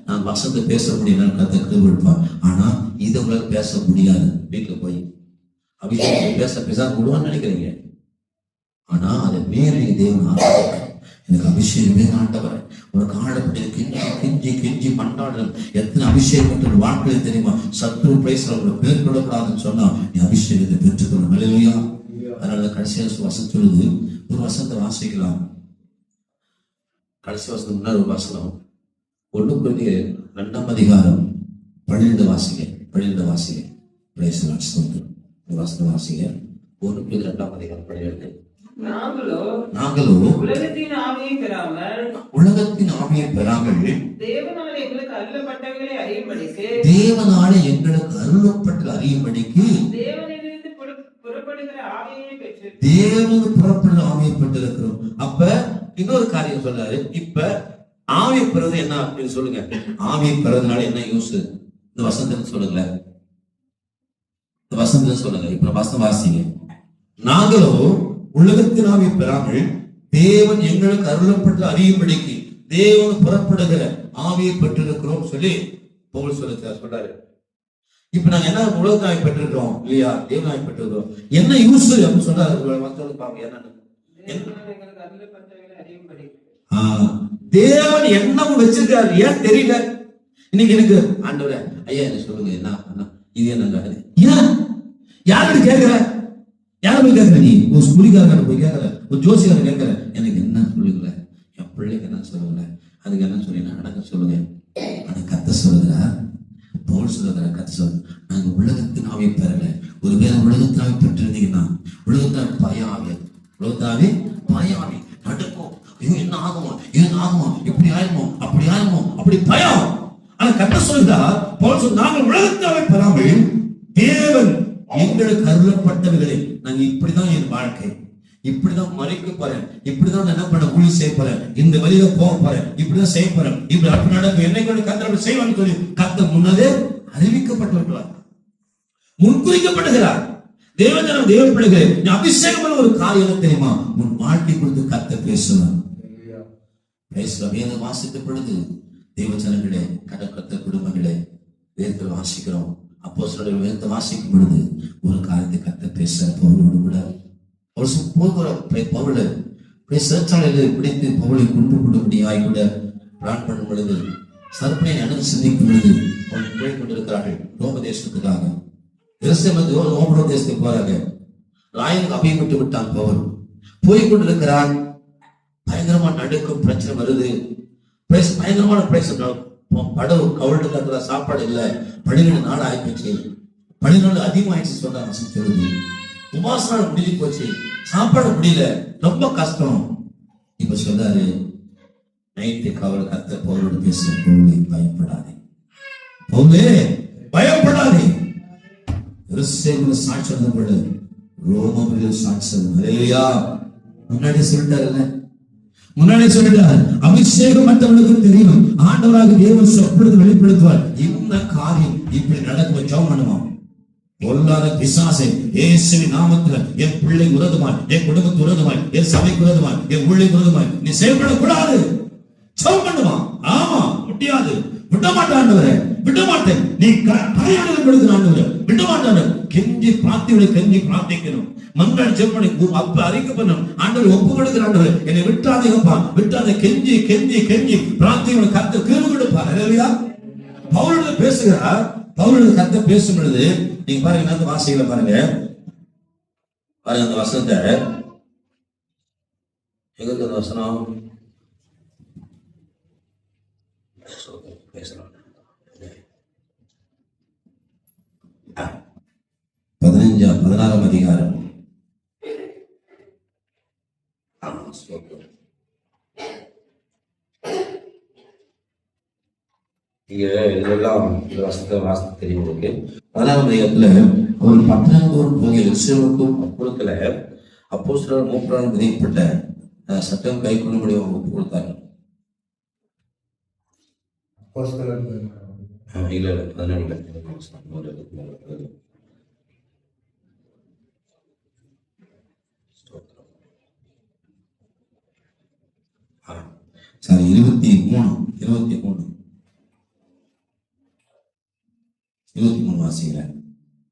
நான் வசனத்தை பேச முடியும், கர்த்தர் கிருபை கொடுப்பார். ஆனா இதை உங்களால பேச முடியாது. வீட்டுல போய் அபிஷேகம் பேச விடுவான்னு நினைக்கிறீங்க. ஆனா அதை மீறி தேவன் ஆசீர்வதிக்கிறார். எனக்கு அபிஷேகமே ஆண்டவர், உனக்கு ஆடப்பட்டு கெஞ்சி கெஞ்சி மண்டாடுறேன். எத்தனை அபிஷேகம் வாழ்க்கையில தெரியுமா? சத்ரு பேசுறவங்களை மேற்கொள்ளக்கூடாதுன்னு சொன்னா நீ அபிஷேகத்தை பெற்றுக்கணும். அல்லேலூயா. அதனால கடைசியா வசனம் சொல்லுது, ஒரு வசனத்தை வாசிக்கலாம். கடைசி வசனம் முன்னாடி ஒரு வசனம் 1 கொரிந்தியர் 2ஆம் அதிகாரம் 12 வாசிங்க. 12 வாசிங்க. வசனம் வாசிங்க. 1 கொரிந்தியர் 2ஆம் அதிகாரம் 12. நாங்களோ உலகத்தின் ஆவியை பெறாமல் தேவனாலே எங்களுக்கு அருளப்பட்டவைகளை அறியும்படிக்கு தேவனிலிருந்து புறப்படுகிற ஆவியை பெற்றிருக்கிறோம். அப்ப இன்னொரு காரியம் சொல்றாரு. இப்ப ஆவியை பெறுவது என்ன அப்படின்னு சொல்லுங்க. ஆவியை பெறுவதனால என்ன யூஸ்? இந்த வசனத்தை சொல்லுங்களேன். இந்த வசனத்தை சொல்லுங்க. இப்ப வசனம் வாசிங்க. நாங்களோ உலகத்தின் ஆவியை பெறாமல் தேவன் எங்களுக்கு அருளப்பட்டு அறியும்படிக்கு தேவன் புறப்படுகிற ஆவியை பெற்றிருக்கிறோம் சொல்லி பவுல் சொல்றாரு. இப்ப நாங்க என்ன உலகத்தின் ஆவி பெற்றிருக்கிறோம் இல்லையா? தேவன் ஆவி பெற்றிருக்கிறோம். என்ன யூஸ் அப்படின்னு சொல்றாரு. தேவன் என்னவும் வச்சிருக்காரு. ஏன் தெரியல? இன்னைக்கு எனக்கு ஆண்டவரே ஐயா என்ன சொல்லுங்க, என்ன இது என்ன ஏன் யாரு கேட்கிற? யார போய் கேட்கிற? நீ ஒரு ஸ்கூலிக்காரங்க போய் கேட்கற, ஒரு ஜோசிக்காரன் கேட்கிற, எனக்கு என்ன சொல்லுங்கள, என் பிள்ளைக்கு என்ன சொல்லுங்கள, அதுக்கு என்ன சொல்லி நான் நடக்க சொல்லுங்க. ஆனா கத்த சொல்லுகிறா, பவுல் சொல்லுகிற கத்த சொல்லு, நாங்க உலகத்தின் ஆவியை பெறல. ஒருவேளை உலகத்தின் ஆவி பெற்றிருந்தீங்கன்னா, உலகத்தாவி பயாவி, உலகத்தாவி பயாவி நடக்கும். ஐயோ என்ன ஆகுமா, இப்படி ஆயிருமோ, அப்படி ஆயிருமோ, அப்படி பயம். ஆனா கர்த்தர் சொல்கிறார், பவுல் சொல்றார், நாங்கள் உலகத்தாவை பெறாமல் தேவன் எங்களுக்கு அருளப்பட்டவர்களே. நாங்க இப்படிதான் என் வாழ்க்கை, இப்படிதான் மறைக்க போறேன், இப்படிதான் என்ன பண்ண ஊழி செய்ய போறேன், இந்த வழியில போக போறேன், இப்படிதான் செய்ய போறேன், இப்படி அப்படி நடக்கும், என்னை கொண்டு கர்த்தர் செய்வான்னு சொல்லி கர்த்தர் முன்னதே அறிவிக்கப்பட்டு விட்டுவார், முன்குறிக்கப்படுகிறார். தேவஜனம் தேவ பிள்ளைகளே, நீ அபிஷேகம் ஒரு காரியம் தெரியுமா? உன் வாழ்க்கை குறித்து கர்த்தர் பேசலாம். வேதம் வாசித்த பொழுது தேவஜனங்களே, கர்த்தர் குடும்பங்களே, வேதத்தில் வாசிக்கிறோம். அப்போஸ்தலர்கள் வேதத்தை வாசிக்கும் பொழுது ஒரு காரியத்தை கர்த்தர் பேச பவுலோடு கூட பவுல சிறைச்சாலையில் பிடித்து பவுலை கொண்டு கொடுப்படியாய் கூட பிளான் பண்ணும் பொழுது, சர்ப்பனை அணுகு சிந்திக்கும் பொழுது அவர்கள் போய் கொண்டிருக்கிறார்கள் ரோம தேசத்துக்காக. ரோம தேசத்துக்கு போறாங்க. ராயனுக்கு அபியப்பட்டு விட்டான் பவுல். போய்கொண்டிருக்கிறான். பயங்கரமா நடுக்கும், பிரச்சனை வருது, பயங்கரமான பிரச்சனை. படவு கவுழ்ந்து கட்டுற, சாப்பாடு இல்ல, 12 நாள் ஆயிப்போச்சு, 12 அதிகமாயிடுச்சு சொல்றாங்க. உபாசனால முடிஞ்சு போச்சு, சாப்பாடு முடியல, ரொம்ப கஷ்டம். இப்ப சொல்றாரு, நைட்டு கவலை கர்த்தர் பவுலோடு பேச, பவுலே பயப்படாதே, பவுலே பயப்படாதே. எருசலேமில் சாட்சி சொன்ன பொழுது ரோமாவில் சாட்சி சொன்னார். முன்னாடி சொல்லிட்டாருல்ல, முன்னாடி சொல்லிட்டார், அபிஷேகம் மற்றவர்களுக்கு தெரியும், ஆண்டவராக தேவன் சொற்பொழுது வெளிப்படுத்துவார். இந்த காரியம் இப்படி நடக்கும், ஜெபம் பண்ணுவோம். பொல்லாத பிசாசை இயேசுவின் நாமத்தில் என் பிள்ளை விரோதமாய், என் குடும்பத்து விரோதமாய், என் சபைக்கு விரோதமாய், என் ஊழிய விரோதமாய் நீ செயல்படக்கூடாது. ஜெபம் பண்ணுவான். ஆமா, முடியாது, விட மாட்டாண்டவரே, விட மாட்டேன், நீ தாயாளர் கொடுக்கிற ஆண்டவரே, விட மாட்டாங்க. கெஞ்சி பிரார்த்திகளை கெஞ்சி பிரார்த்திக்கணும், மன்றாடி ஜெபம் பண்ணி அப்ப அறிக்கை பண்ணணும். ஆண்டவர் ஒப்பு கொடுக்கிற ஆண்டவரே, என்னை விட்டாதீங்கப்பா, விட்டாத, கெஞ்சி கெஞ்சி கெஞ்சி பிரார்த்திகளை கர்த்தர் கிருபை கொடுப்பார். அல்லேலூயா. பவுலோடு பேசுகிறார். பவுலோடு கர்த்தர் பேசும் பொழுது நீங்க பாருங்க, அந்த வாசிகளை பாருங்க, பாருங்க அந்த வசனத்தை. எங்க அந்த வசனம் பேசலாம். 16ஆம் அதிகாரம். இதெல்லாம் வாசத்தை தெரியும் உங்களுக்கு. 16ஆம் அதிகாரத்துல ஒரு பட்டணத்தோடு போகிய எருசலேமுக்கும் அப்புறத்துல அப்போஸ்தலர் மூப்பரால் விதிக்கப்பட்ட சட்டம் கை கொள்ளும்படி அவங்க ஒப்பு கொடுத்தாங்க. இல்ல 14 சாரி 23 வாசிங்க.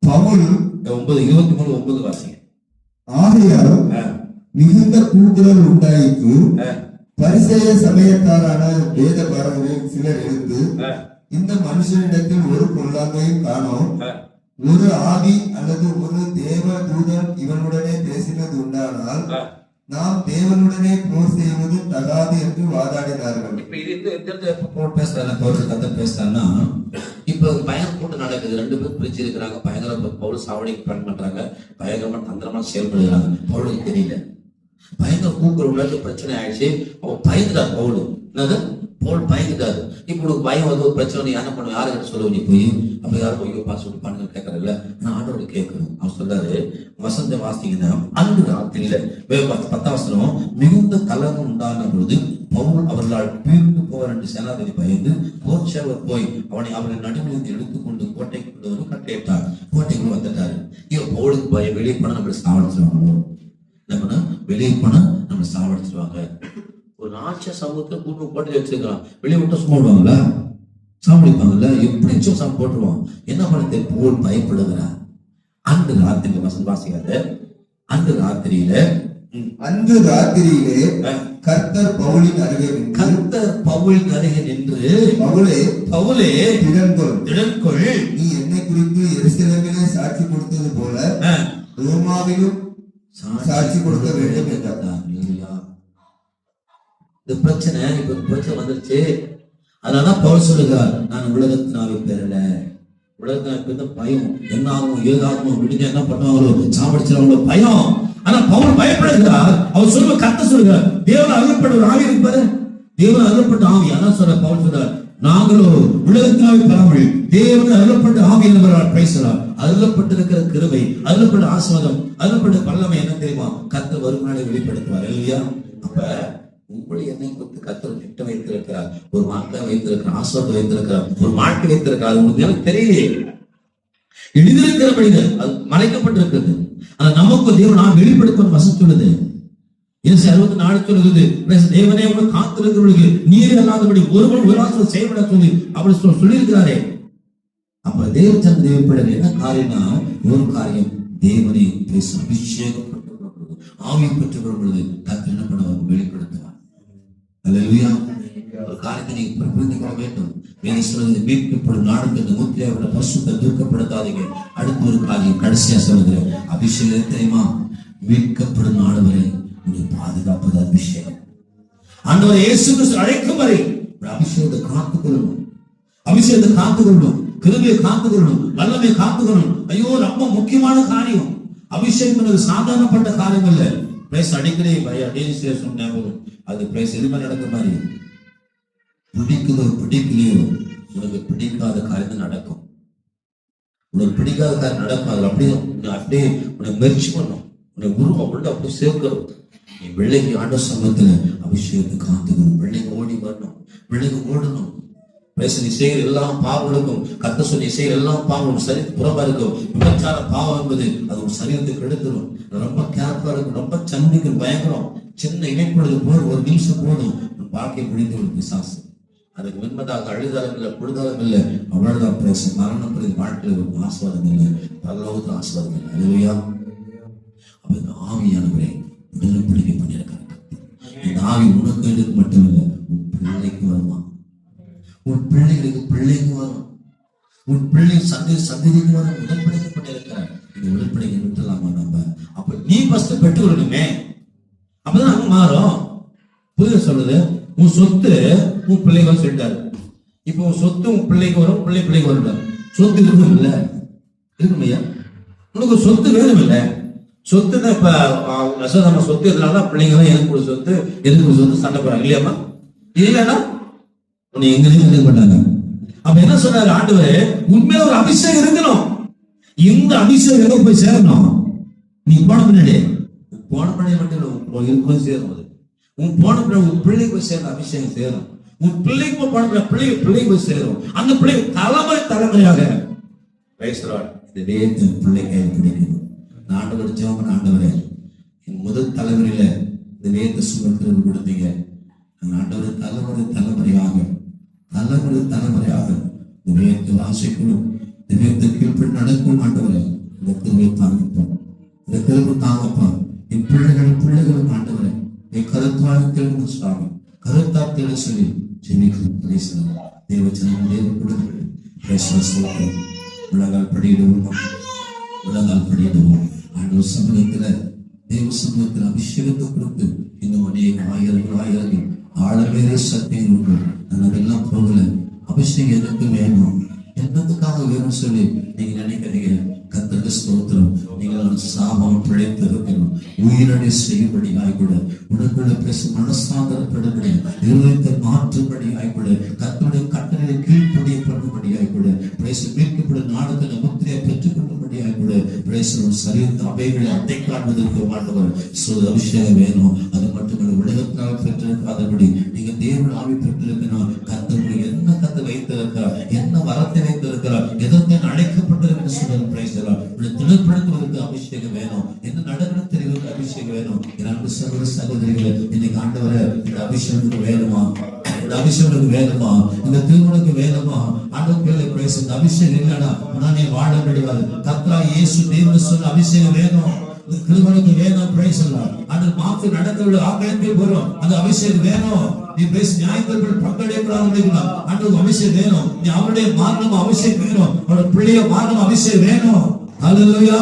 பவுல் 9 வாசிங்க. ஆகையால் மிகுந்த கூக்குரல் உண்டாயிற்று. பரிசேய சமயத்தாரான வேத பாரகரில் சிலர் எழுந்து, இந்த மனுஷனிடத்தில் ஒரு பொல்லாமையும் காணோம், ஒரு ஆவி அல்லது ஒரு தேவ தூதன் இவனுடனே பேசினது உண்டானால் நாம் தேவனுடனே போர் செய்வது தகாது என்று வாதாடினார்கள். இப்ப இது பேசுறாங்கன்னா, இப்ப பயங்கர கூட்டம் நடக்குது, 2 பேர் பிரிச்சு இருக்கிறாங்க, பயங்கர பவுல் சாவடிக்கு பிளான் பண்றாங்க, பயங்கரமா தந்திரமா செயல்படுகிறாங்க. பவுலுக்கு தெரியல, பயங்கர கூக்குற உள்ள பிரச்சனை ஆயிடுச்சு. அவன் பயந்துட்டார் பவுல். என்னது, பவுல் பயந்துட்டாரு. இப்ப உனக்கு பயம் வந்து ஒரு பிரச்சனை, நீ என்ன பண்ணுவ, யாருக்கிட்ட சொல்லுவ, நீ போய் அப்ப யாரும் போய் பாஸ்வேர்டு பண்ணுங்க கேட்கறதில்ல, நான் ஆண்டோட கேட்கணும். அவன் சொல்றாரு, வசந்த வாசிங்கன்னா, அன்று ராத்திரியில 10ஆம் வசனம், மிகுந்த கலகம் உண்டான பொழுது பவுல் அவர்களால் பீர்ந்து போவார் என்று சேனாதிபதி பயந்து போர்ச்சேவர் போய் அவரை நடுவில் எடுத்துக்கொண்டு கோட்டைக்கு கொண்டு வந்து கட்டளையிட்டார். கோட்டைக்குள்ள வந்துட்டாரு. இவன் பவுலுக்கு பயம், வெளியே போனா நம்மளை சாவடிச்சிருவாங்க, என்ன வெளியே போனா நம்மளை சாவடிச்சிருவாங்க. ஒரு ராட்ச சமூகத்தை கூட்டு கோட்டையில வச்சிருக்கான், வெளியே விட்டு சும்மா விடுவாங்களா, சாப்பிடுவாங்கல்ல, எப்படி சாப்பிட்டு போட்டுருவான். என்ன பண்ண போல் பயப்படுகிறார். அன்று ராத்திரி வசனம் வாசிக்காத, அன்று ராத்திரியிலே கர்த்தர் பவுலின் அருகே நின்று, பவுலே திடன்கொள், நீ என்னை குறித்து எருசலேமிலே சாட்சி கொடுத்தது போல ரோமாவிலும் சாட்சி கொடுக்க வேண்டும் என்றார். இந்த பிரச்சனை இப்ப பிரச்சனை வந்துருச்சு. அதனாலதான் பவுல் சொல்லுகிறார், நான் உலகத்தினாவே பெறல, உலகத்தின பயம், என்ன ஆகும் ஏதாகும், விடுஞ்சா என்ன பண்ணுவாங்களோ, சாப்பிடுச்சிருவாங்களோ பயம். ஆனா பவுல் பயப்படுகிறார். அவர் சொல்லுவ கர்த்தர் சொல்லுகிறார், தேவன் அருளப்பட்ட ஒரு ஆவி இருப்பாரு, தேவன் அருளப்பட்ட ஆவி. அதான் சொல்ற பவுல் சொல்றார், நாங்களோ உலகத்தாவி பெறாமல் தேவன் அருளப்பட்ட ஆவி என்பவரால் பேசலாம். அருளப்பட்டிருக்கிற கிருபை, அருளப்பட்ட ஆசீர்வாதம், அருளப்பட்ட வல்லமை என்ன தெரியுமா? கர்த்தர் வருமானத்தை வெளிப்படுத்துவார். இல்லையா? அப்ப உங்களை என்னை குறித்து கர்த்தர் திட்டம் வைத்திருக்கிறார், ஒரு வார்த்தை வைத்திருக்கிறார், ஆசீர்வாதம் வைத்திருக்கிறார், ஒரு வாழ்க்கை வைத்திருக்கிறார். உங்களுக்கு எனக்கு தெரியலையே, எழுதியிருக்கிற மனிதர் அது மறைக்கப்பட்டிருக்கிறது. ஆனா நமக்கு தேவன் நான் வெளிப்படுத்த வசம் சொல்லுது. 64 சொல்லுகிறது, தேவனே உங்களை காத்திருக்கிறவர்களுக்கு நீரே அல்லாதபடி ஒருவன் ஒரு ஆசை செயல்பட சொல்லி அப்படி சொல்லியிருக்கிறாரே. அப்ப தேவச்சந்திர தேவப்பட என்ன காரியம்னா, ஒரு காரியம் தேவனை பேச அபிஷேகம் பெற்றுக்கொள்வது, ஆவி பெற்றுக்கொள்வது, கர்த்தர் என்ன பண்ணுவாங்க? வெளிப்படுத்துவார். அல்லேலூயா. ஒரு காரியத்தை நீங்க புரிந்து கொள்ள வேண்டும். வேதம் சொல்றது, மீட்கப்படும் நாடுக்கு முத்திரையோட பரிசுத்த தூக்கப்படுத்தாதீங்க. அடுத்த ஒரு காரியம் கடைசியா சொல்லுது, அபிஷேகம் தெரியுமா? மீட்கப்படும் நாடு வரை உன்னை பாதுகாப்பது அபிஷேகம். ஆண்டவர் இயேசு கிறிஸ்து அழைக்கும் வரை அபிஷேகத்தை காத்துக்கொள்ளணும், அபிஷேகத்தை காத்துக்கொள்ளணும், கிருபையை காத்துக்கொள்ளணும், வல்லமை காத்துக்கொள்ளணும். ஐயோ, ரொம்ப முக்கியமான காரியம். அபிஷேகம் என்பது சாதாரணப்பட்ட காரியம் இல்ல. பிரைஸ் அடிக்கடி சொன்னாங்க, அது பிரைஸ் எதுவுமே நடக்க மாதிரி பிடிக்குதோ பிடிக்கலையோ உனக்கு பிடிக்காத காரியம் நடக்கும். உனக்கு பிடிக்காத காரியம் நடக்கும். அது அப்படியே உனக்கு முயற்சி பண்ணும், உனக்கு உருவம் உள்ள அப்படி சேர்க்கணும். நீ வெள்ளைக்கு ஆண்ட சமயத்துல அபிஷேகத்தை காத்துக்கணும், வெள்ளைக்கு ஓடி வரணும், வெள்ளைக்கு ஓடணும். நீ செய்கிற எல்லாம் பாவங்களுக்கும் கர்த்தர் சொல்லி செய்கிற எல்லாம் பாவம் சரீரத்துக்கு புறமா இருக்கும். விபச்சார பாவம் என்பது அது ஒரு சரீரத்துக்கு எடுத்துரும். ரொம்ப கேர்ஃபுல்லா இருக்கும், ரொம்ப சந்திக்கு பயங்கரம். சின்ன இணைப்பொழுது போது ஒரு நிமிஷம் போதும் வாழ்க்கை முடிந்து ஒரு பிசாசு. அதுக்கு முன்பதாக அழுதாலும் இல்லை, பொழுதாலும் இல்லை, அவ்வளவுதான் பேச மரணம் பிறகு வாழ்க்கையில் ஒரு ஆஸ்வாதம் இல்லை, பரலோகத்தில் ஆஸ்வாதம் இல்லை. அதுவையா அப்ப இந்த ஆவியானவரை உடலும் பிடிக்க பண்ணியிருக்காங்க. இந்த ஆவி உனக்கு எடுக்க மட்டுமில்லை, உன் பிள்ளைக்கு வருமா, உன் பிள்ளைக்கு வரும், உன் பிள்ளை சந்ததிக்கு வரும். உடன்படிக்கை பண்ணியிருக்கிறார். இந்த உடன்படிக்கை விட்டுலாமா நம்ம? அப்ப நீ ஃபர்ஸ்ட் பெற்றுக்கொள்ளணுமே, அப்பதான் அங்க மாறும். புரிய சொல்லுது, உன் சொத்து உன் பிள்ளைகள் சொல்லிட்டாரு. இப்போ உன் சொத்து உன் பிள்ளைக்கு வரும், பிள்ளைக்கு வரும். சொத்து இருக்கும் இல்ல, இருக்கும் ஐயா. உனக்கு சொத்து வேணும் இல்ல? சொத்துன்னா இப்ப நம்ம சொத்து எதுனால பிள்ளைங்க தான் எதுக்கு சொத்து, எதுக்கு சொத்து சண்டை போறாங்க இல்லையாமா? இல்லைன்னா உன்னை எங்களையும் எடுக்க மாட்டாங்க. அப்ப என்ன சொன்னாரு ஆண்டவரே, உண்மையில ஒரு அபிஷேகம் இருக்கணும். இந்த அபிஷேகம் எங்க போய் சேரணும்? நீ போன பின்னாடி மட்டும் இருக்கும் சேரும். அது உன் போன உன் பிள்ளைக்கு போய் சேரும், அபிஷேகம் சேரும். உன் பிள்ளைக்கு போன பிள்ளைக்கு போய் சேரும். அந்த பிள்ளை தலைமுறையாக பிள்ளை கையில் கிடைக்கும். ஆண்டவர் ஜெபம், ஆண்டவரே என் முதல் தலைமுறையில இந்த வேத சுமத்திற்கு கொடுத்தீங்க. ஆண்டவர் தலைமுறையாக இந்த வேதத்தை வாசிக்கணும், இந்த வேதத்தை கீழ்ப்படி நடக்கும். ஆண்டவரே இந்த திருவை தாங்கப்போம், இந்த திருவை தாங்கப்போம். என் பிள்ளைகளும் ஆண்டவரே என் கருத்தாழ்த்தல் சுவாமி, கருத்தாழ்த்தலை சொல்லி ஜெபிக்கும் தேவச்சனம் தேவ கொடுங்கள். உலகால் படியிடுவோம். ஆண்டவர் சமூகத்துல தேவ சமூகத்தில் அபிஷேகத்தை கொடுத்து இன்னும் அநேக ஆயிரங்கள் ஆழமேறே சத்தியம் உண்டு. நான் அதெல்லாம் போகல, அபிஷேகம் எதுக்கு வேணும், என்னதுக்காக வேணும் சொல்லி நீங்க நினைக்கிறீங்க. கர்த்தருக்கு ஸ்தோத்திரம். நீங்கள் சாபம் பிழைத்து இருக்கணும், உயிரடை செய்யும்படி ஆய்கூட, உடற்குள்ள பேச மனசாந்தரப்படும்படி, இருதயத்தை மாற்றும்படி ஆய்கூட, கர்த்தருடைய கட்டளை கீழ்ப்படியை பண்ணும்படி ஆய்கூட, மீட்கப்படும் நாடுகளை முத்திரையை பெற்றுக் கொள்ளும்படி ஆய்கூட, சரீரத்தை அவைகளை அட்டை காண்பதற்கு மாட்டவர் அபிஷேகம் வேணும். அது மட்டுமல்ல, உலகத்தினால் பெற்றிருக்காதபடி நீங்க தேவன் ஆவி பெற்றிருக்கணும். கர்த்தருடைய என்ன கத்து வைத்திருக்கிறார், என்ன வரத்தை வைத்திருக்கிறார், எதற்கு அழைக்கப்பட்டிருக்கிற சொல்றது திடப்படுத்துவதற்கு அபிஷேகம் வேணும். என்ன நடக்கணும் தெரிவதற்கு அபிஷேகம் வேணும். இரண்டு சகோதரிகளை இன்னைக்கு ஆண்டவரை இந்த அபிஷேகத்துக்கு வேணுமா, இந்த அபிஷேகத்துக்கு வேணுமா, இந்த திருமணத்துக்கு வேணுமா? ஆண்டவர்களை பேச இந்த அபிஷேகம் இல்லைன்னா நானே வாழ முடியாது. கர்த்தா இயேசு தேவன் சொன்ன அபிஷேகம் வேணும், இந்த திருமணத்துக்கு வேணும். பேசலாம் அந்த மாற்று நடத்த ஆக்கிரமிப்பில் வரும், அந்த அபிஷேகம் வேணும். நீ பேச நியாயத்தர்கள் பங்கெடுக்கிறாங்க, ஆண்டவருக்கு அபிஷேகம் வேணும். நீ அவருடைய மார்க்கம் அபிஷேகம் வேணும், அவருடைய பிள்ளைய மார்க்கம் அபிஷேகம் வேணும். ஹல்லேலூயா.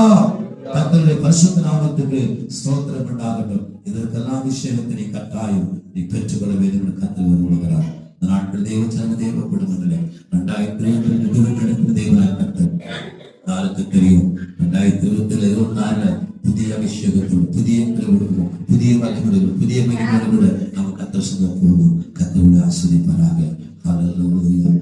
கர்த்தருடைய பரிசுத்த நாமத்துக்கு ஸ்தோத்திரம் உண்டாகட்டும். இதற்கெல்லாம் அபிஷேகத்தை நீ கட்டாயம் நீ பெற்றுக்கொள்ள வேண்டும் என்று கர்த்தர் விரும்புகிறார். இந்த நாட்கள் தேவ குடும்பத்திலே 2022 நடக்கிற தேவனாய் கர்த்தர் யாருக்கு தெரியும். 2024 புதிய அபிஷேகத்தோடு புதிய கிருபையோடு புதிய வல்லமையோடு புதிய மகிமையோடு நம்ம கர்த்தர் சமூகம் போவோம். கர்த்தர் உங்களை ஆசீர்வதிப்பாராக. ஹல்லேலூயா.